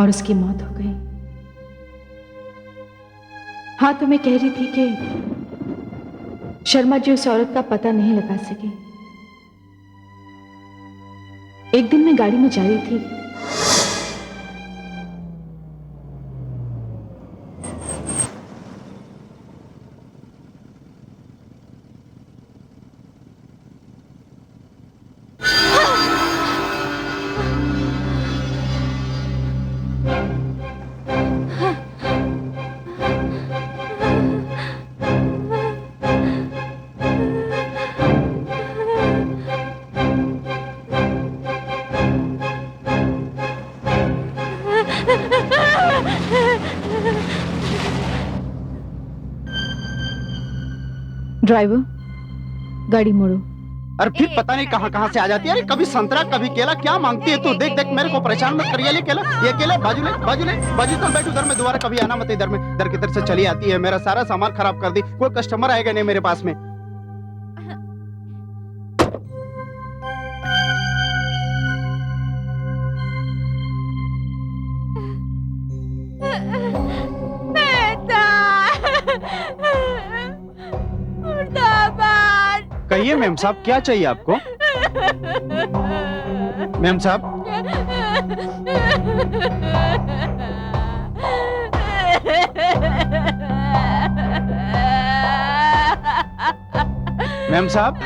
उसकी मौत हो गई। हाँ, तो मैं कह रही थी कि शर्मा जी उस औरत का पता नहीं लगा सके। एक दिन मैं गाड़ी में जा रही थी, ड्राइवर गाड़ी मोड़ो। अरे फिर पता नहीं कहाँ कहाँ से आ जाती है। अरे कभी संतरा कभी केला, क्या मांगती है तू? देख देख मेरे को परेशान मत करिए। ये केला, ये केला, बाजू ले तो बैठ उधर में। दोबारा कभी आना मत इधर में। इधर की तरफ से चली आती है, मेरा सारा सामान खराब कर दी। कोई कस्टमर आएगा नहीं मेरे पास में। कहिए मैम साहब, क्या चाहिए आपको? मैम साहब, मैम साहब,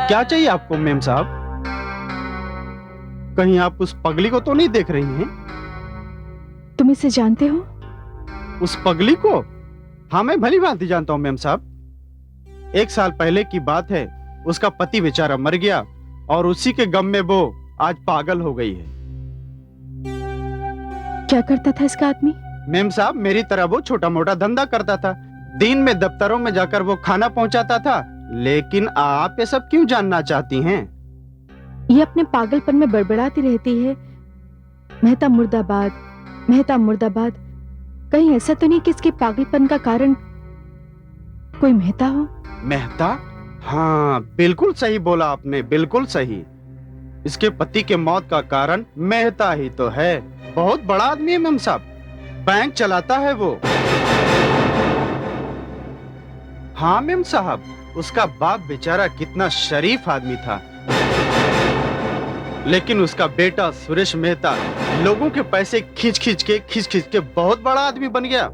क्या चाहिए आपको? मैम साहब, कहीं आप उस पगली को तो नहीं देख रही हैं? तुम इसे जानते हो? उस पगली को? हाँ, मैं भली भांति जानता हूँ मैम साहब। 1 साल पहले की बात है, उसका पति बेचारा मर गया और उसी के गम में वो आज पागल हो गई है। क्या करता था इसका आदमी? मैम साहब, मेरी तरह वो छोटा मोटा धंधा करता था। दिन में दफ्तरों में जाकर वो खाना पहुंचाता था। लेकिन आप ये सब क्यों जानना चाहती हैं? ये अपने पागलपन में बड़बड़ाती रहती है, मेहता मुर्दाबाद, मेहता मुर्दाबाद। कहीं ऐसा तो नहीं कि इसके पागलपन का कारण कोई मेहता हो? मेहता? हाँ, बिल्कुल सही बोला आपने, बिल्कुल सही। इसके पति के मौत का कारण मेहता ही तो है। बहुत बड़ा आदमी है मेम साहब, बैंक चलाता है वो। हाँ मेम साहब, उसका बाप बेचारा कितना शरीफ आदमी था, लेकिन उसका बेटा सुरेश मेहता लोगों के पैसे खींच खींच के बहुत बड़ा आदमी बन गया।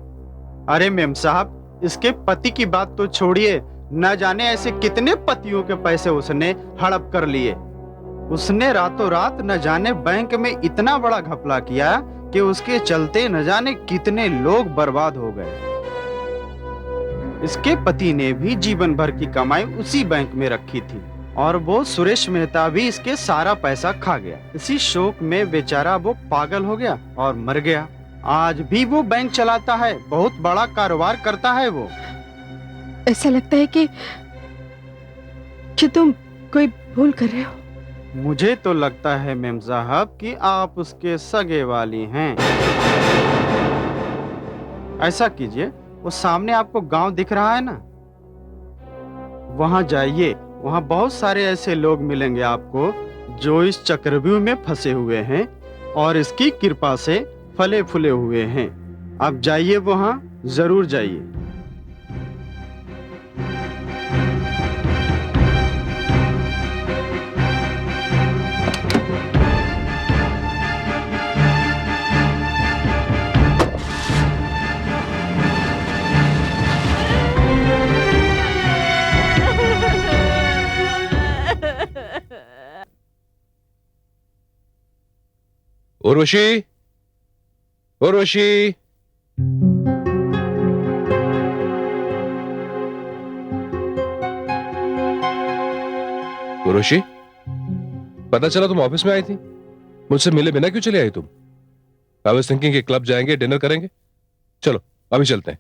अरे मेम साहब, इसके पति की बात तो छोड़िए, न जाने ऐसे कितने पतियों के पैसे उसने हड़प कर लिए। उसने रातों रात न जाने बैंक में इतना बड़ा घपला किया कि उसके चलते न जाने कितने लोग बर्बाद हो गए। इसके पति ने भी जीवन भर की कमाई उसी बैंक में रखी थी और वो सुरेश मेहता भी इसके सारा पैसा खा गया। इसी शोक में बेचारा वो पागल हो गया और मर गया। आज भी वो बैंक चलाता है, बहुत बड़ा कारोबार करता है वो। ऐसा लगता है कि तुम कोई भूल कर रहे हो। मुझे तो लगता है मेम साहब कि आप उसके सगे वाली हैं। ऐसा कीजिए, वो सामने आपको गांव दिख रहा है ना, वहां जाइए। वहां बहुत सारे ऐसे लोग मिलेंगे आपको जो इस चक्रव्यूह में फंसे हुए हैं और इसकी कृपा से फले फूले हुए हैं। आप जाइए, वहां जरूर जाइए। उर्वशी, उर्वशी, उर्वशी, पता चला तुम ऑफिस में आई थी। मुझसे मिले बिना क्यों चली आई तुम? आई वाज थिंकिंग कि क्लब जाएंगे, डिनर करेंगे। चलो अभी चलते हैं।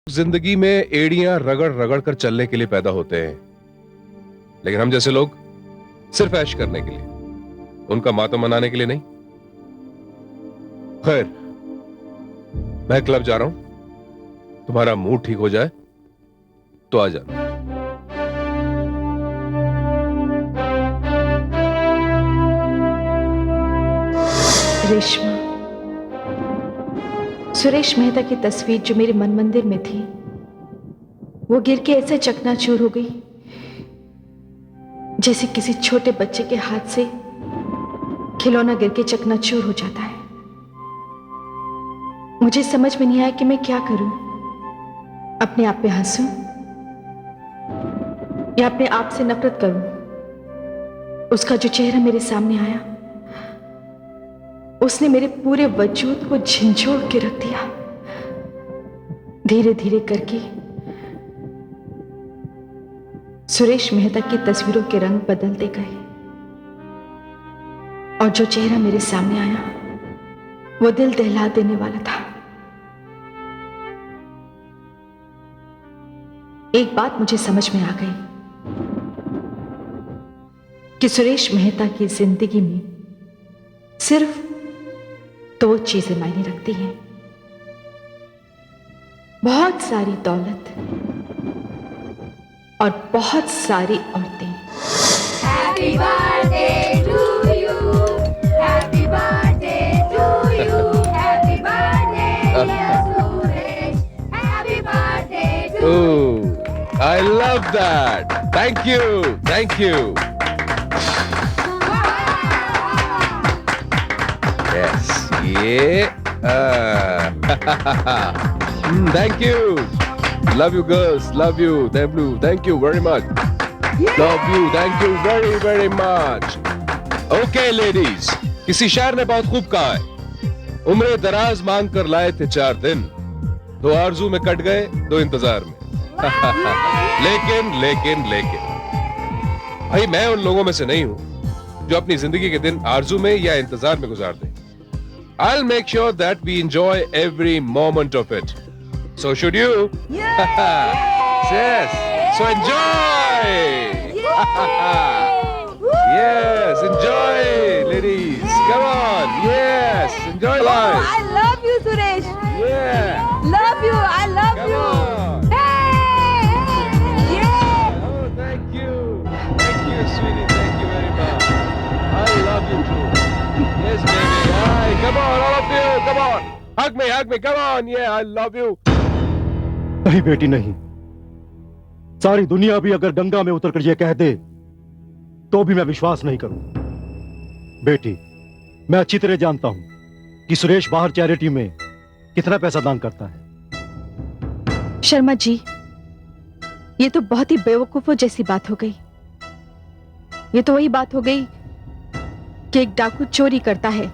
जिंदगी में एड़ियां रगड़ रगड़ कर चलने के लिए पैदा होते हैं, लेकिन हम जैसे लोग सिर्फ ऐश करने के लिए, उनका मातम मनाने के लिए नहीं। खैर, मैं क्लब जा रहा हूं। तुम्हारा मूड ठीक हो जाए तो आ जाना। रेशमा, सुरेश मेहता की तस्वीर जो मेरे मन मंदिर में थी, वो गिर के ऐसे चकनाचूर हो गई जैसे किसी छोटे बच्चे के हाथ से खिलौना गिर के चकनाचूर हो जाता है। मुझे समझ में नहीं आया कि मैं क्या करूं। अपने आप पे हंसूं या अपने आप से नफरत करूं। उसका जो चेहरा मेरे सामने आया, उसने मेरे पूरे वजूद को झंझोड़ के रख दिया। धीरे धीरे करके सुरेश मेहता की तस्वीरों के रंग बदलते गए और जो चेहरा मेरे सामने आया वो दिल दहला देने वाला था। एक बात मुझे समझ में आ गई कि सुरेश मेहता की जिंदगी में सिर्फ दो चीजें मायने रखती हैं, बहुत सारी दौलत और बहुत सारी औरतें। Happy birthday to you. Happy birthday to you. Happy birthday, dear Suresh. Happy birthday to you. Oh, I love that. Thank you. Thank you. Yes. Yeah. Thank you. Love you girls. Love you. Thank you very much. Love you. Thank you very very much. Okay ladies. किसी शायर ने बहुत खूब कहा है, उम्र दराज मांग कर लाए थे 4 दिन, 2 आरजू में कट गए 2 इंतजार में। लेकिन भाई मैं उन लोगों में से नहीं हूं जो अपनी जिंदगी के दिन आरजू में या इंतजार में गुजार दें। I'll make sure that we enjoy every moment of it. So should you? Yes. So enjoy. Yes, enjoy, ladies. Come on. Yes, enjoy life. I love you, Suresh. Yeah. Love you. I love Come you. on. Hey! Yeah! Oh, thank you. Thank you, sweetie. Thank you very much. I love you too. Yes, baby. Hi. Come on, all of you. Come on. Hug me. Come on. Yeah, I love you. नहीं बेटी नहीं, सारी दुनिया भी अगर गंगा में उतरकर यह कह दे तो भी मैं विश्वास नहीं करूं। बेटी, मैं अच्छी तरह जानता हूं कि सुरेश बाहर चैरिटी में कितना पैसा दान करता है। शर्मा जी, ये तो बहुत ही बेवकूफों जैसी बात हो गई। ये तो वही बात हो गई कि एक डाकू चोरी करता है,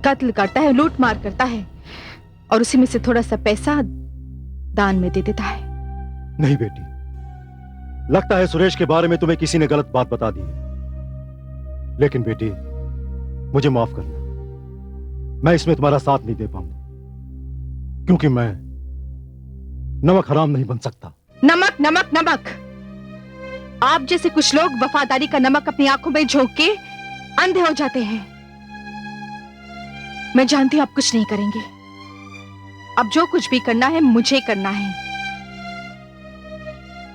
कत्ल करता है, लूट मार करता है और उसी में से थोड़ा सा पैसा दान में दे देता है। नहीं बेटी, लगता है सुरेश के बारे में तुम्हें किसी ने गलत बात बता दी है। लेकिन बेटी, मुझे माफ करना, मैं इसमें तुम्हारा साथ नहीं दे पाऊंगा, क्योंकि मैं नमक हराम नहीं बन सकता। नमक नमक नमक, आप जैसे कुछ लोग वफादारी का नमक अपनी आंखों में झोंक के अंधे हो जाते हैं। मैं जानती हूं आप कुछ नहीं करेंगे। अब जो कुछ भी करना है मुझे करना है।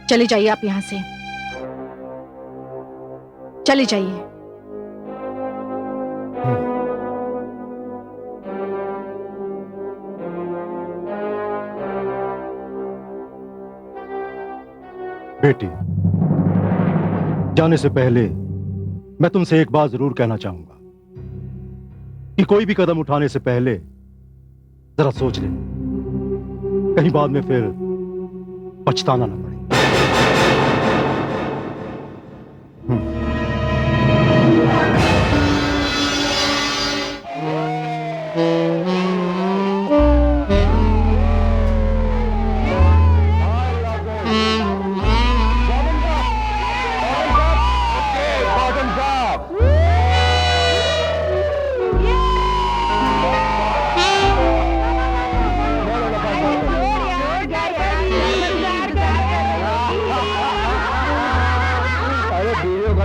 चले जाइए आप यहां से, चले जाइए। बेटी, जाने से पहले मैं तुमसे एक बात जरूर कहना चाहूंगा कि कोई भी कदम उठाने से पहले जरा सोच ले, कहीं बाद में फिर पछताना ना पड़े।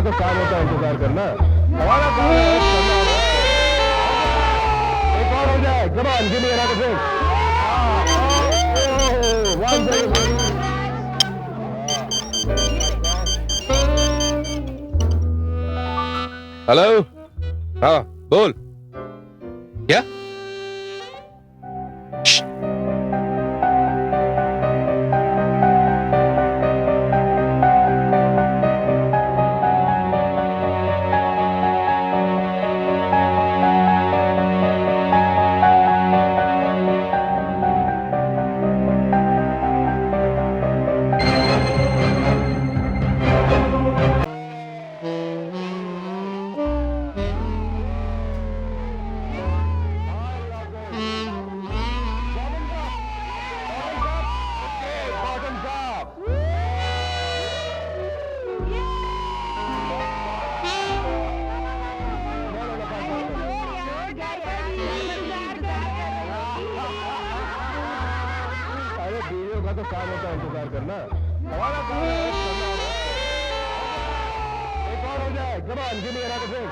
तो काम होता है इंतजार करना, हमारा काम है करना। एक और हो जाए, come on, give me another drink. One second. Hello, हाँ बोल। क्या? तो काम होता है इंतजार करना। come on, give me another drink.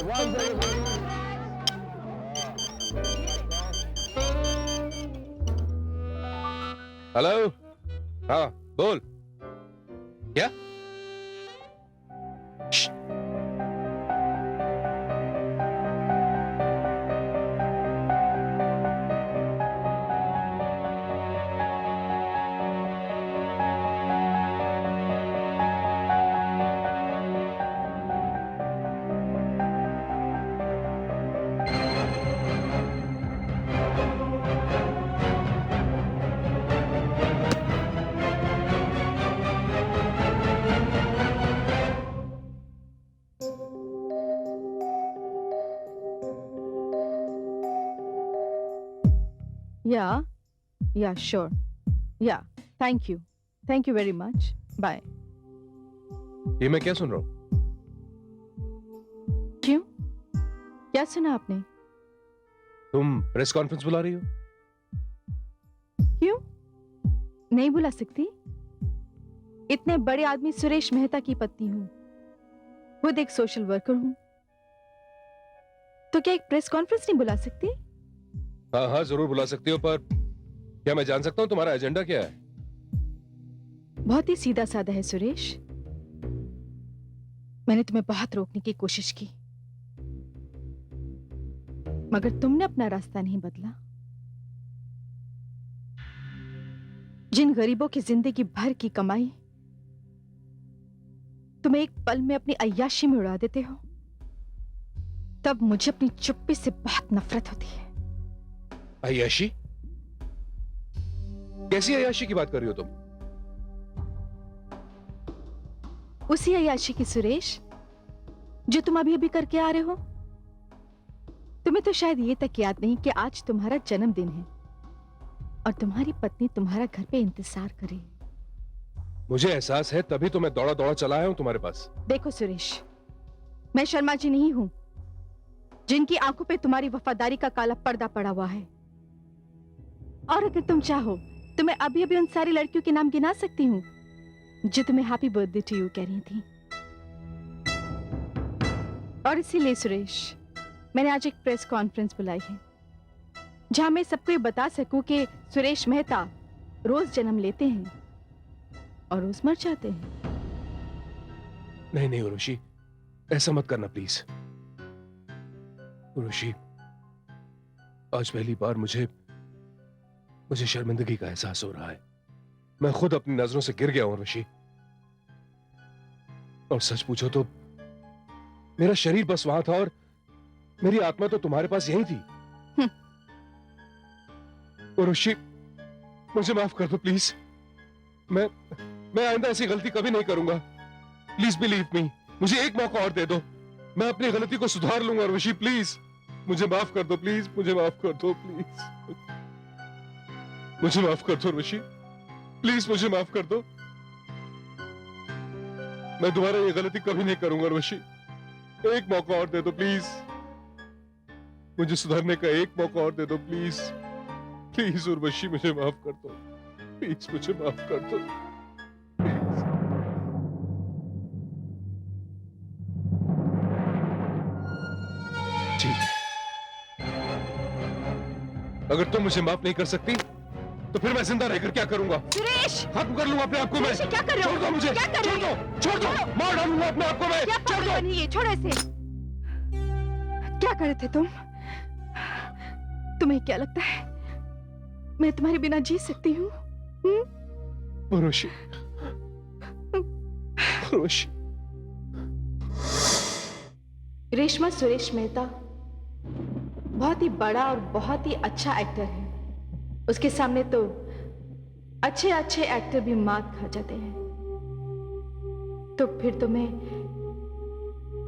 One second. Hello, हाँ बोल। क्या? Yeah, sure. Yeah, thank you. Thank you very much. Bye. ये मैं क्या सुन रहा हूँ? क्यों? क्या सुना आपने? तुम प्रेस कॉन्फ्रेंस बुला रही हो? क्यों? नहीं बुला सकती? इतने बड़े आदमी सुरेश मेहता की पत्नी हूं, खुद एक सोशल वर्कर हूं, तो क्या एक प्रेस कॉन्फ्रेंस नहीं बुला सकती? हाँ हाँ जरूर बुला सकती हो, पर क्या मैं जान सकता हूँ तुम्हारा एजेंडा क्या है? बहुत ही सीधा साधा है सुरेश। मैंने तुम्हें बहुत रोकने की कोशिश की, मगर तुमने अपना रास्ता नहीं बदला। जिन गरीबों की जिंदगी भर की कमाई तुम एक पल में अपनी अय्याशी में उड़ा देते हो, तब मुझे अपनी चुप्पी से बहुत नफरत होती है। अय्याशी? कैसी अय्याशी की बात कर रही हो तुम? उसी अय्याशी की सुरेश, जो तुम अभी अभी करके आ रहे हो। तुम्हें तो शायद ये तक याद नहीं कि आज तुम्हारा जन्मदिन है और तुम्हारी पत्नी तुम्हारा घर पे इंतजार करे। मुझे एहसास है, तभी तो मैं दौड़ा दौड़ा चला आया हूं तुम्हारे पास। देखो सुरेश, मैं शर्मा जी नहीं हूं, जिनकी आंखों पे तुम्हारी वफादारी का काला पर्दा पड़ा हुआ है। और अगर तुम चाहो तो मैं अभी अभी उन सारी लड़कियों के नाम गिना सकती हूँ जो तुम्हें हैप्पी बर्थडे टू यू कह रही थी। और इसीलिए सुरेश, मैंने आज एक प्रेस कॉन्फ्रेंस बुलाई है, जहां मैं सबको ये बता सकूं कि सुरेश मेहता रोज जन्म लेते हैं और रोज मर जाते हैं। नहीं नहीं उर्वशी, ऐसा मत करना प्लीज। उर्वशी, आज पहली बार मुझे शर्मिंदगी का एहसास हो रहा है। मैं खुद अपनी नजरों से गिर गया हूं उर्वशी। और सच पूछो तो मेरा शरीर बस वहां था और मेरी आत्मा तो तुम्हारे पास यही थी। उर्वशी, मुझे माफ कर दो प्लीज। मैं आइंदा ऐसी गलती कभी नहीं करूंगा। प्लीज बिलीव मी, मुझे एक मौका और दे दो, मैं अपनी गलती को सुधार लूंगा। उर्वशी प्लीज मुझे माफ कर दो, प्लीज मुझे माफ कर दो, प्लीज मुझे माफ कर दो उर्वशी, प्लीज मुझे माफ कर दो। मैं दोबारा ये गलती कभी नहीं करूंगा उर्वशी। एक मौका और दे दो प्लीज, मुझे सुधरने का एक मौका और दे दो प्लीज। प्लीज उर्वशी मुझे माफ कर दो, प्लीज मुझे माफ कर दो। ठीक है, अगर तुम मुझे माफ नहीं कर सकती तो फिर मैं जिंदा रहकर क्या करूंगा? सुरेश! खत्म कर लूंगा अपने आप को मैं। क्या कर रहे हो? छोड़ दो मुझे, क्या कर रहे हो? छोड़ दो, मार डालूंगा अपने आप को मैं। क्या छोड़ दो। नहीं है, छोड़ो इसे। क्या कर रहे थे तुम? तुम्हें क्या लगता है मैं तुम्हारे बिना जी सकती हूँ? उर्वशी, उर्वशी। रेशमा सुरेश मेहता बहुत ही बड़ा और बहुत ही अच्छा एक्टर है। उसके सामने तो अच्छे अच्छे एक्टर भी मात खा जाते हैं। तो फिर तो मैं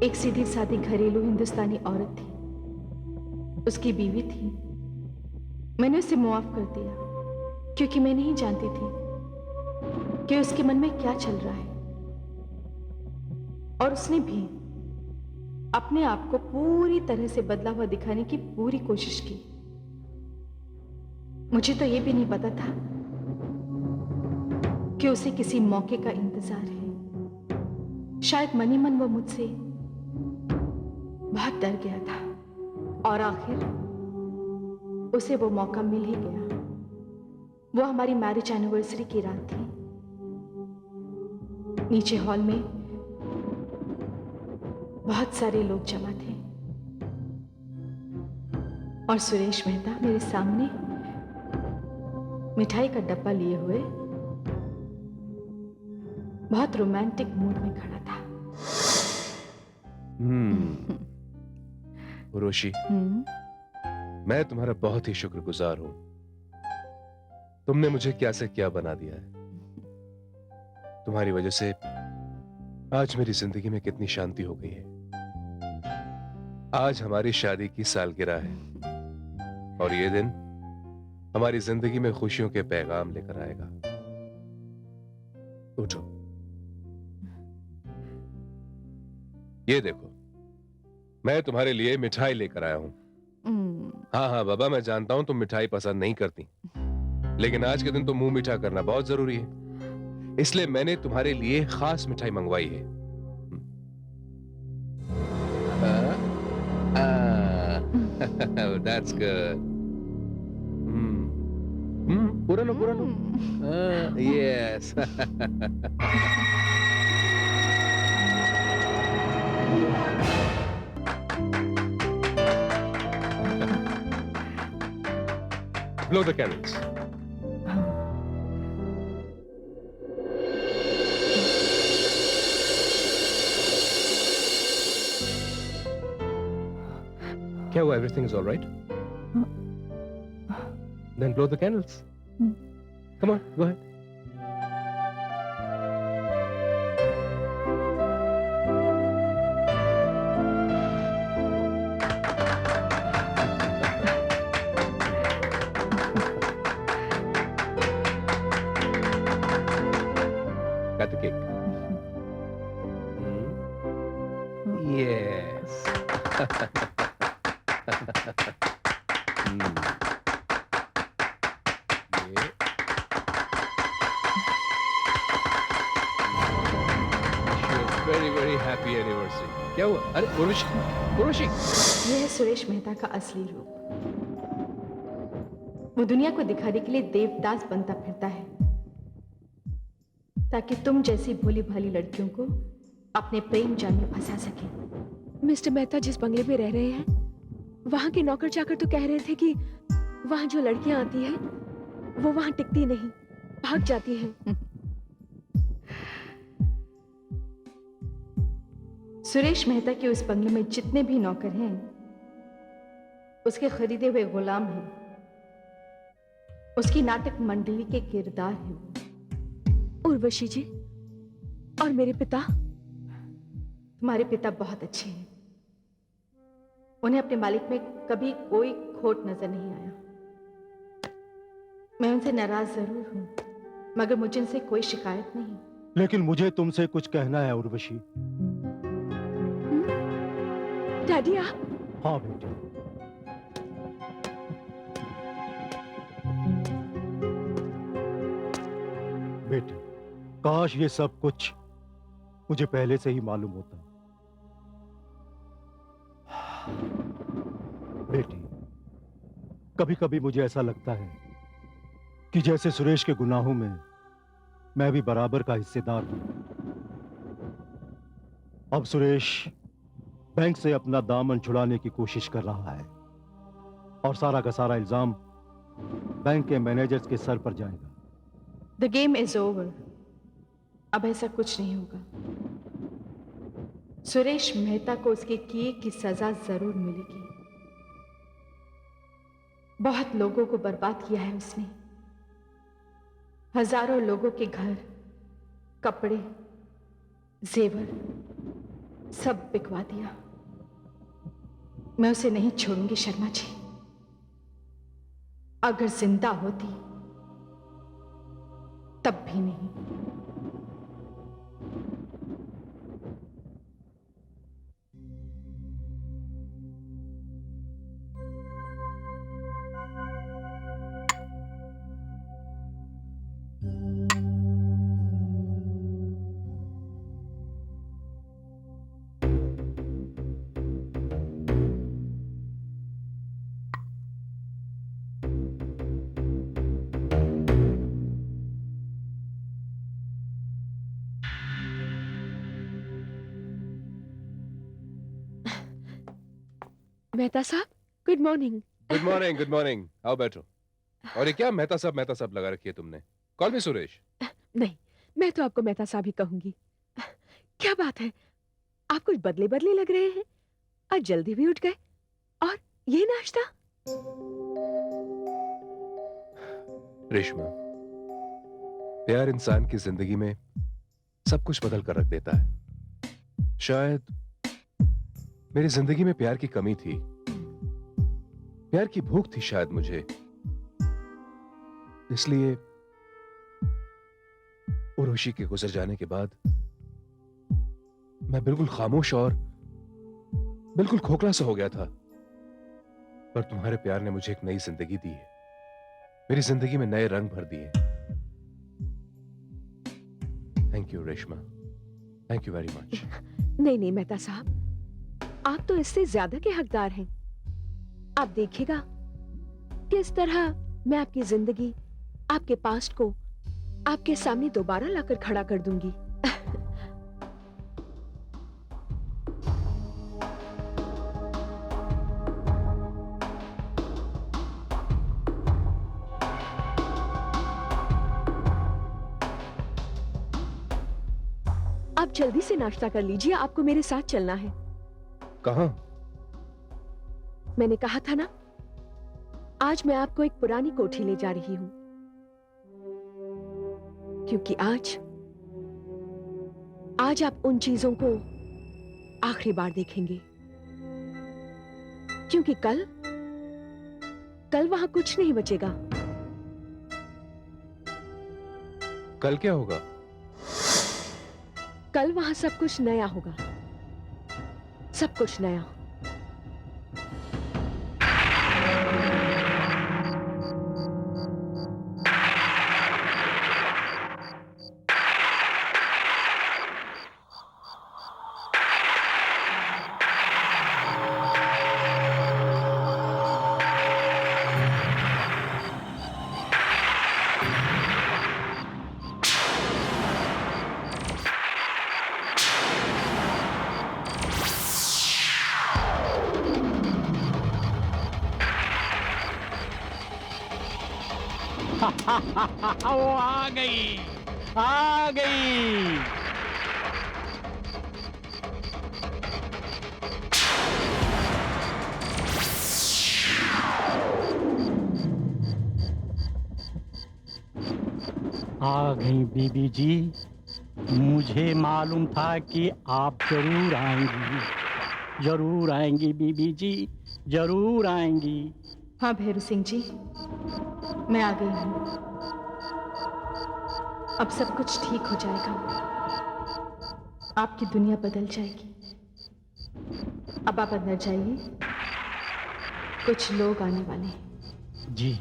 एक सीधी सादी घरेलू हिंदुस्तानी औरत थी, उसकी बीवी थी। मैंने उसे मुआफ कर दिया क्योंकि मैं नहीं जानती थी कि उसके मन में क्या चल रहा है। और उसने भी अपने आप को पूरी तरह से बदला हुआ दिखाने की पूरी कोशिश की। मुझे तो यह भी नहीं पता था कि उसे किसी मौके का इंतजार है। शायद मनी मन वो मुझसे बहुत डर गया था और आखिर उसे वो मौका मिल ही गया। वो हमारी मैरिज एनिवर्सरी की रात थी। नीचे हॉल में बहुत सारे लोग जमा थे और सुरेश मेहता मेरे सामने मिठाई का डब्बा लिए हुए बहुत रोमांटिक मूड में खड़ा था। उर्वशी, मैं तुम्हारा बहुत ही शुक्रगुजार हूं। तुमने मुझे क्या से क्या बना दिया है। तुम्हारी वजह से आज मेरी जिंदगी में कितनी शांति हो गई है। आज हमारी शादी की सालगिरह है और ये दिन हमारी जिंदगी में खुशियों के पैगाम लेकर आएगा। उठो, ये देखो, मैं तुम्हारे लिए मिठाई लेकर आया हूं। हाँ हाँ बाबा, मैं जानता हूं तुम मिठाई पसंद नहीं करती, लेकिन आज के दिन तो मुंह मीठा करना बहुत जरूरी है, इसलिए मैंने तुम्हारे लिए खास मिठाई मंगवाई है। That's good. पूरा लो, पूरा लो। Yes. Blow the candles. क्या हुआ? Everything is all right? Then blow the candles. Come on, go ahead. Got the cake. Yes. Very very happy anniversary. क्या हुआ? अरे उर्वशी, उर्वशी। यह है सुरेश मेहता का असली रूप। वो दुनिया को दिखाने के लिए देवदास बनता फिरता है ताकि तुम जैसी भोली भाली लड़कियों को अपने प्रेम जाल में फंसा सके। मिस्टर मेहता जिस बंगले में रह रहे हैं, वहां के नौकर चाकर तो कह रहे थे कि वहां जो लड़कियां आती हैं वो वहां टिकती नहीं, भाग जाती हैं। सुरेश मेहता के उस बंगले में जितने भी नौकर हैं उसके खरीदे हुए गुलाम हैं, उसकी नाटक मंडली के किरदार हैं। उर्वशी जी, और मेरे पिता? तुम्हारे पिता बहुत अच्छे हैं, उन्हें अपने मालिक में कभी कोई खोट नजर नहीं आया। मैं उनसे नाराज जरूर हूं, मगर मुझे उनसे कोई शिकायत नहीं। लेकिन मुझे तुमसे कुछ कहना है उर्वशी। डैडी आप? हाँ बेटी, बेटी, काश ये सब कुछ मुझे पहले से ही मालूम होता। बेटी, कभी कभी मुझे ऐसा लगता है कि जैसे सुरेश के गुनाहों में मैं भी बराबर का हिस्सेदार हूं। अब सुरेश बैंक से अपना दामन छुड़ाने की कोशिश कर रहा है और सारा का सारा इल्जाम बैंक के मैनेजर्स के सर पर जाएगा। The game is over. अब ऐसा कुछ नहीं होगा। सुरेश मेहता को उसके किए की सजा जरूर मिलेगी। बहुत लोगों को बर्बाद किया है उसने, हजारों लोगों के घर, कपड़े, जेवर सब बिकवा दिया। मैं उसे नहीं छोड़ूंगी शर्मा जी। अगर जिंदा होती तब भी नहीं। मेहता साहब, good morning. Good morning, good morning. आओ बैठो। और ये क्या मेहता साहब लगा रखी है तुमने? कॉल मी सुरेश। नहीं, मैं तो आपको मेहता साहब ही कहूंगी। क्या बात है, आप कुछ बदले बदले लग रहे हैं। आज जल्दी भी उठ गए, और ये नाश्ता। रेशमा, प्यार इंसान की जिंदगी में सब कुछ बदल कर रख देता है। शायद मेरी जिंदगी में प्यार की कमी थी, प्यार की भूख थी शायद मुझे, इसलिए उर्वशी के गुजर जाने के बाद मैं बिल्कुल खामोश और बिल्कुल खोखला सा हो गया था। पर तुम्हारे प्यार ने मुझे एक नई जिंदगी दी है, मेरी जिंदगी में नए रंग भर दिए। Thank you Reshma, thank you very much. नहीं नहीं मेहता साहब, आप तो इससे ज्यादा के हकदार हैं। आप देखिएगा किस तरह मैं आपकी जिंदगी, आपके पास्ट को आपके सामने दोबारा लाकर खड़ा कर दूंगी। आप जल्दी से नाश्ता कर लीजिए, आपको मेरे साथ चलना है। कहां? मैंने कहा था ना, आज मैं आपको एक पुरानी कोठी ले जा रही हूं, क्योंकि आज आप उन चीजों को आखिरी बार देखेंगे, क्योंकि कल वहां कुछ नहीं बचेगा। कल क्या होगा? कल वहां सब कुछ नया होगा, सब कुछ नया। वो आ गई, आ गई। आ गई बीबी जी, मुझे मालूम था कि आप जरूर आएंगी, जरूर आएंगी बीबी जी, जरूर आएंगी। हाँ भैरू सिंह जी, मैं आ गई हूँ। अब सब कुछ ठीक हो जाएगा, आपकी दुनिया बदल जाएगी। अब आप अंदर जाइए, कुछ लोग आने वाले हैं। जी।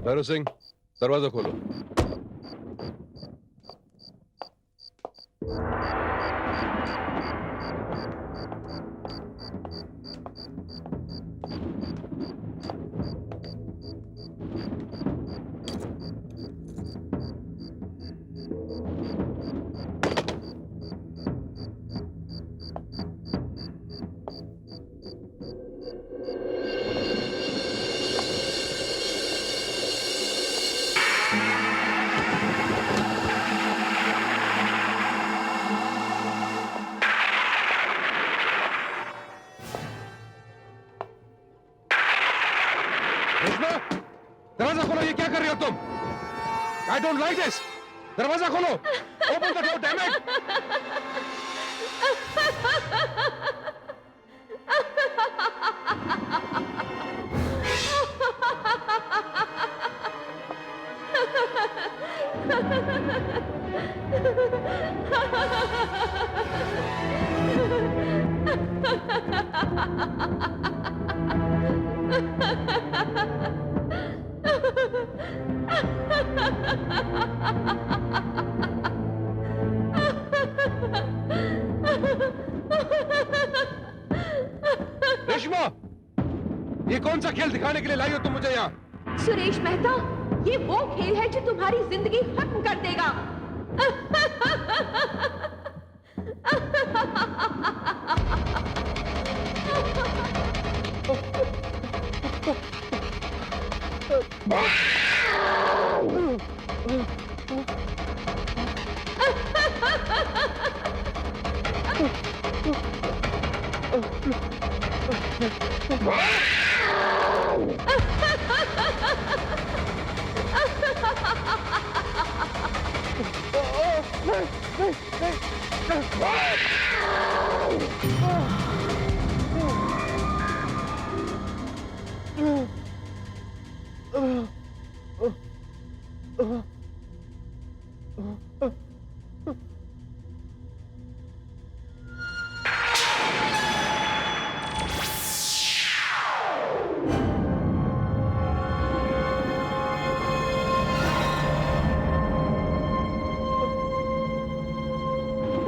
भैरव सिंह, दरवाजा खोलो। दरवाजा खोलो, ये क्या कर रही हो तुम? I don't like this. दरवाजा खोलो, open the door, damn it. Reshma, ये कौन सा खेल दिखाने के लिए लाई हो तुम मुझे यहाँ? सुरेश मेहता, ये वो खेल है जो तुम्हारी जिंदगी खत्म कर देगा।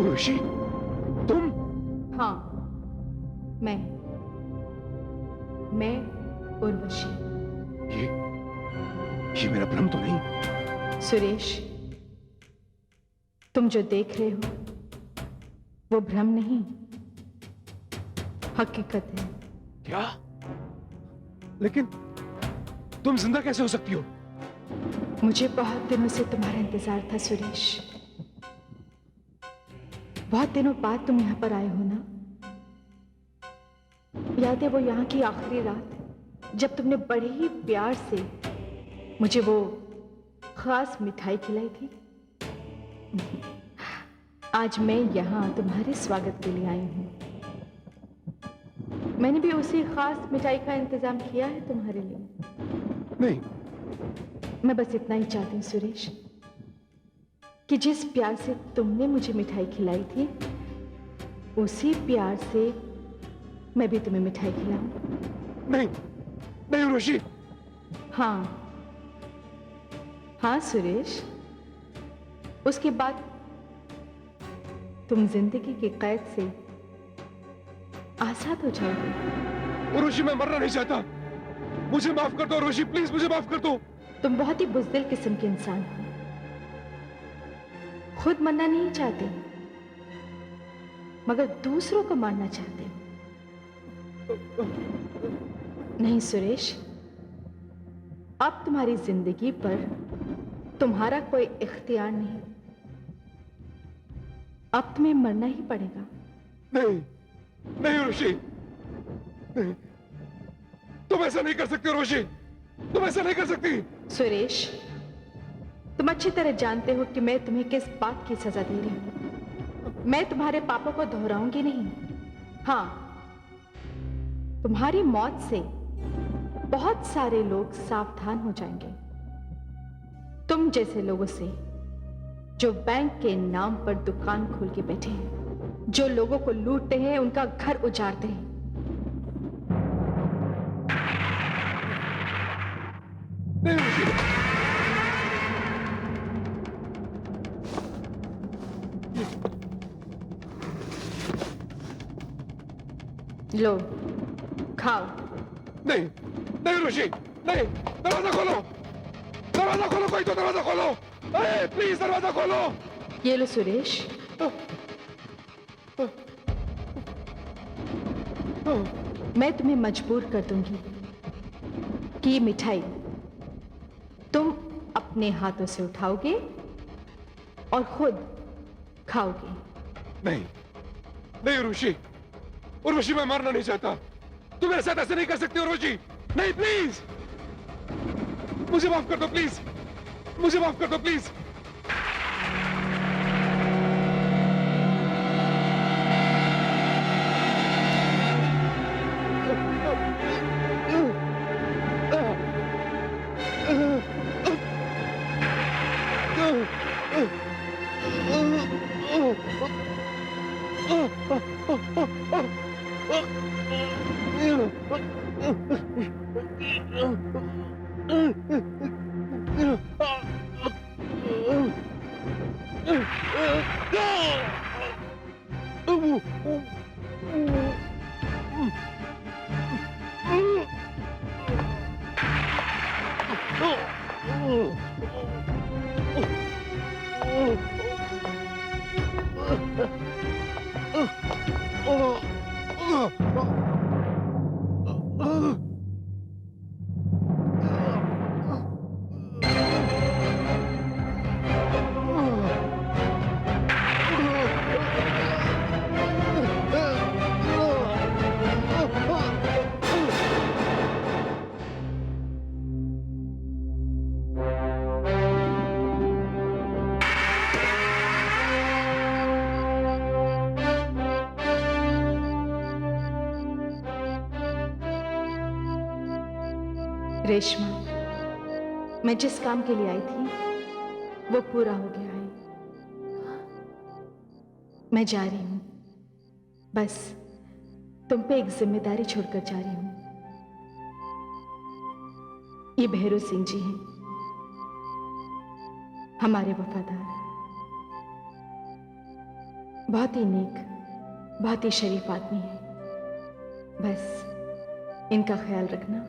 उर्वशी, तुम? हाँ, मैं उर्वशी। ये मेरा भ्रम तो नहीं? सुरेश, तुम जो देख रहे हो वो भ्रम नहीं, हकीकत है। क्या? लेकिन तुम जिंदा कैसे हो सकती हो? मुझे बहुत दिनों से तुम्हारा इंतजार था सुरेश। बहुत दिनों बाद तुम यहाँ पर आए हो ना? याद है वो यहाँ की आखिरी रात जब तुमने बड़े ही प्यार से मुझे वो खास मिठाई खिलाई थी? आज मैं यहाँ तुम्हारे स्वागत के लिए आई हूँ। मैंने भी उसी खास मिठाई का इंतजाम किया है तुम्हारे लिए। नहीं, मैं बस इतना ही चाहती हूँ सुरेश कि जिस प्यार से तुमने मुझे मिठाई खिलाई थी, उसी प्यार से मैं भी तुम्हें मिठाई खिलाऊं। नहीं, नहीं उर्वशी। हाँ सुरेश, उसके बाद तुम जिंदगी की कैद से आजाद हो जाओगे। उर्वशी, मैं मरना नहीं चाहता। मुझे माफ कर दो उर्वशी, प्लीज मुझे माफ कर दो। तुम बहुत ही बुज़दिल किस्म के इंसान हो, खुद मरना नहीं चाहते मगर दूसरों को मारना चाहते हो। नहीं सुरेश, अब तुम्हारी जिंदगी पर तुम्हारा कोई इख्तियार नहीं, अब तुम्हें मरना ही पड़ेगा। नहीं, नहीं उर्वशी, नहीं, तुम ऐसा नहीं कर सकती उर्वशी, तुम ऐसा नहीं कर सकती। सुरेश, तुम अच्छी तरह जानते हो कि मैं तुम्हें किस बात की सजा दे रही हूं। मैं तुम्हारे पापों को दोहराऊंगी नहीं। हाँ, तुम्हारी मौत से बहुत सारे लोग सावधान हो जाएंगे, तुम जैसे लोगों से जो बैंक के नाम पर दुकान खोल के बैठे हैं, जो लोगों को लूटते हैं, उनका घर उजाड़ते हैं। लो, खाओ। नहीं, नहीं उर्वशी, नहीं, दरवाजा खोलो, दरवाजा खोलो, कोई तो दरवाजा खोलो, अरे प्लीज दरवाजा खोलो। ये लो सुरेश, मैं तुम्हें मजबूर कर दूंगी कि ये मिठाई तुम अपने हाथों से उठाओगे और खुद खाओगे। नहीं, नहीं उर्वशी, उर्वशी मैं मरना नहीं चाहता। तुम मेरे साथ ऐसे नहीं कर सकते उर्वशी, नहीं प्लीज, मुझे माफ कर दो प्लीज, मुझे माफ कर दो प्लीज। रेशमा, मैं जिस काम के लिए आई थी वो पूरा हो गया है। मैं जा रही हूं, बस तुम पे एक जिम्मेदारी छोड़कर जा रही हूं। ये भैरव सिंह जी हैं, हमारे वफादार, बहुत ही नेक, बहुत ही शरीफ आदमी है। बस इनका ख्याल रखना।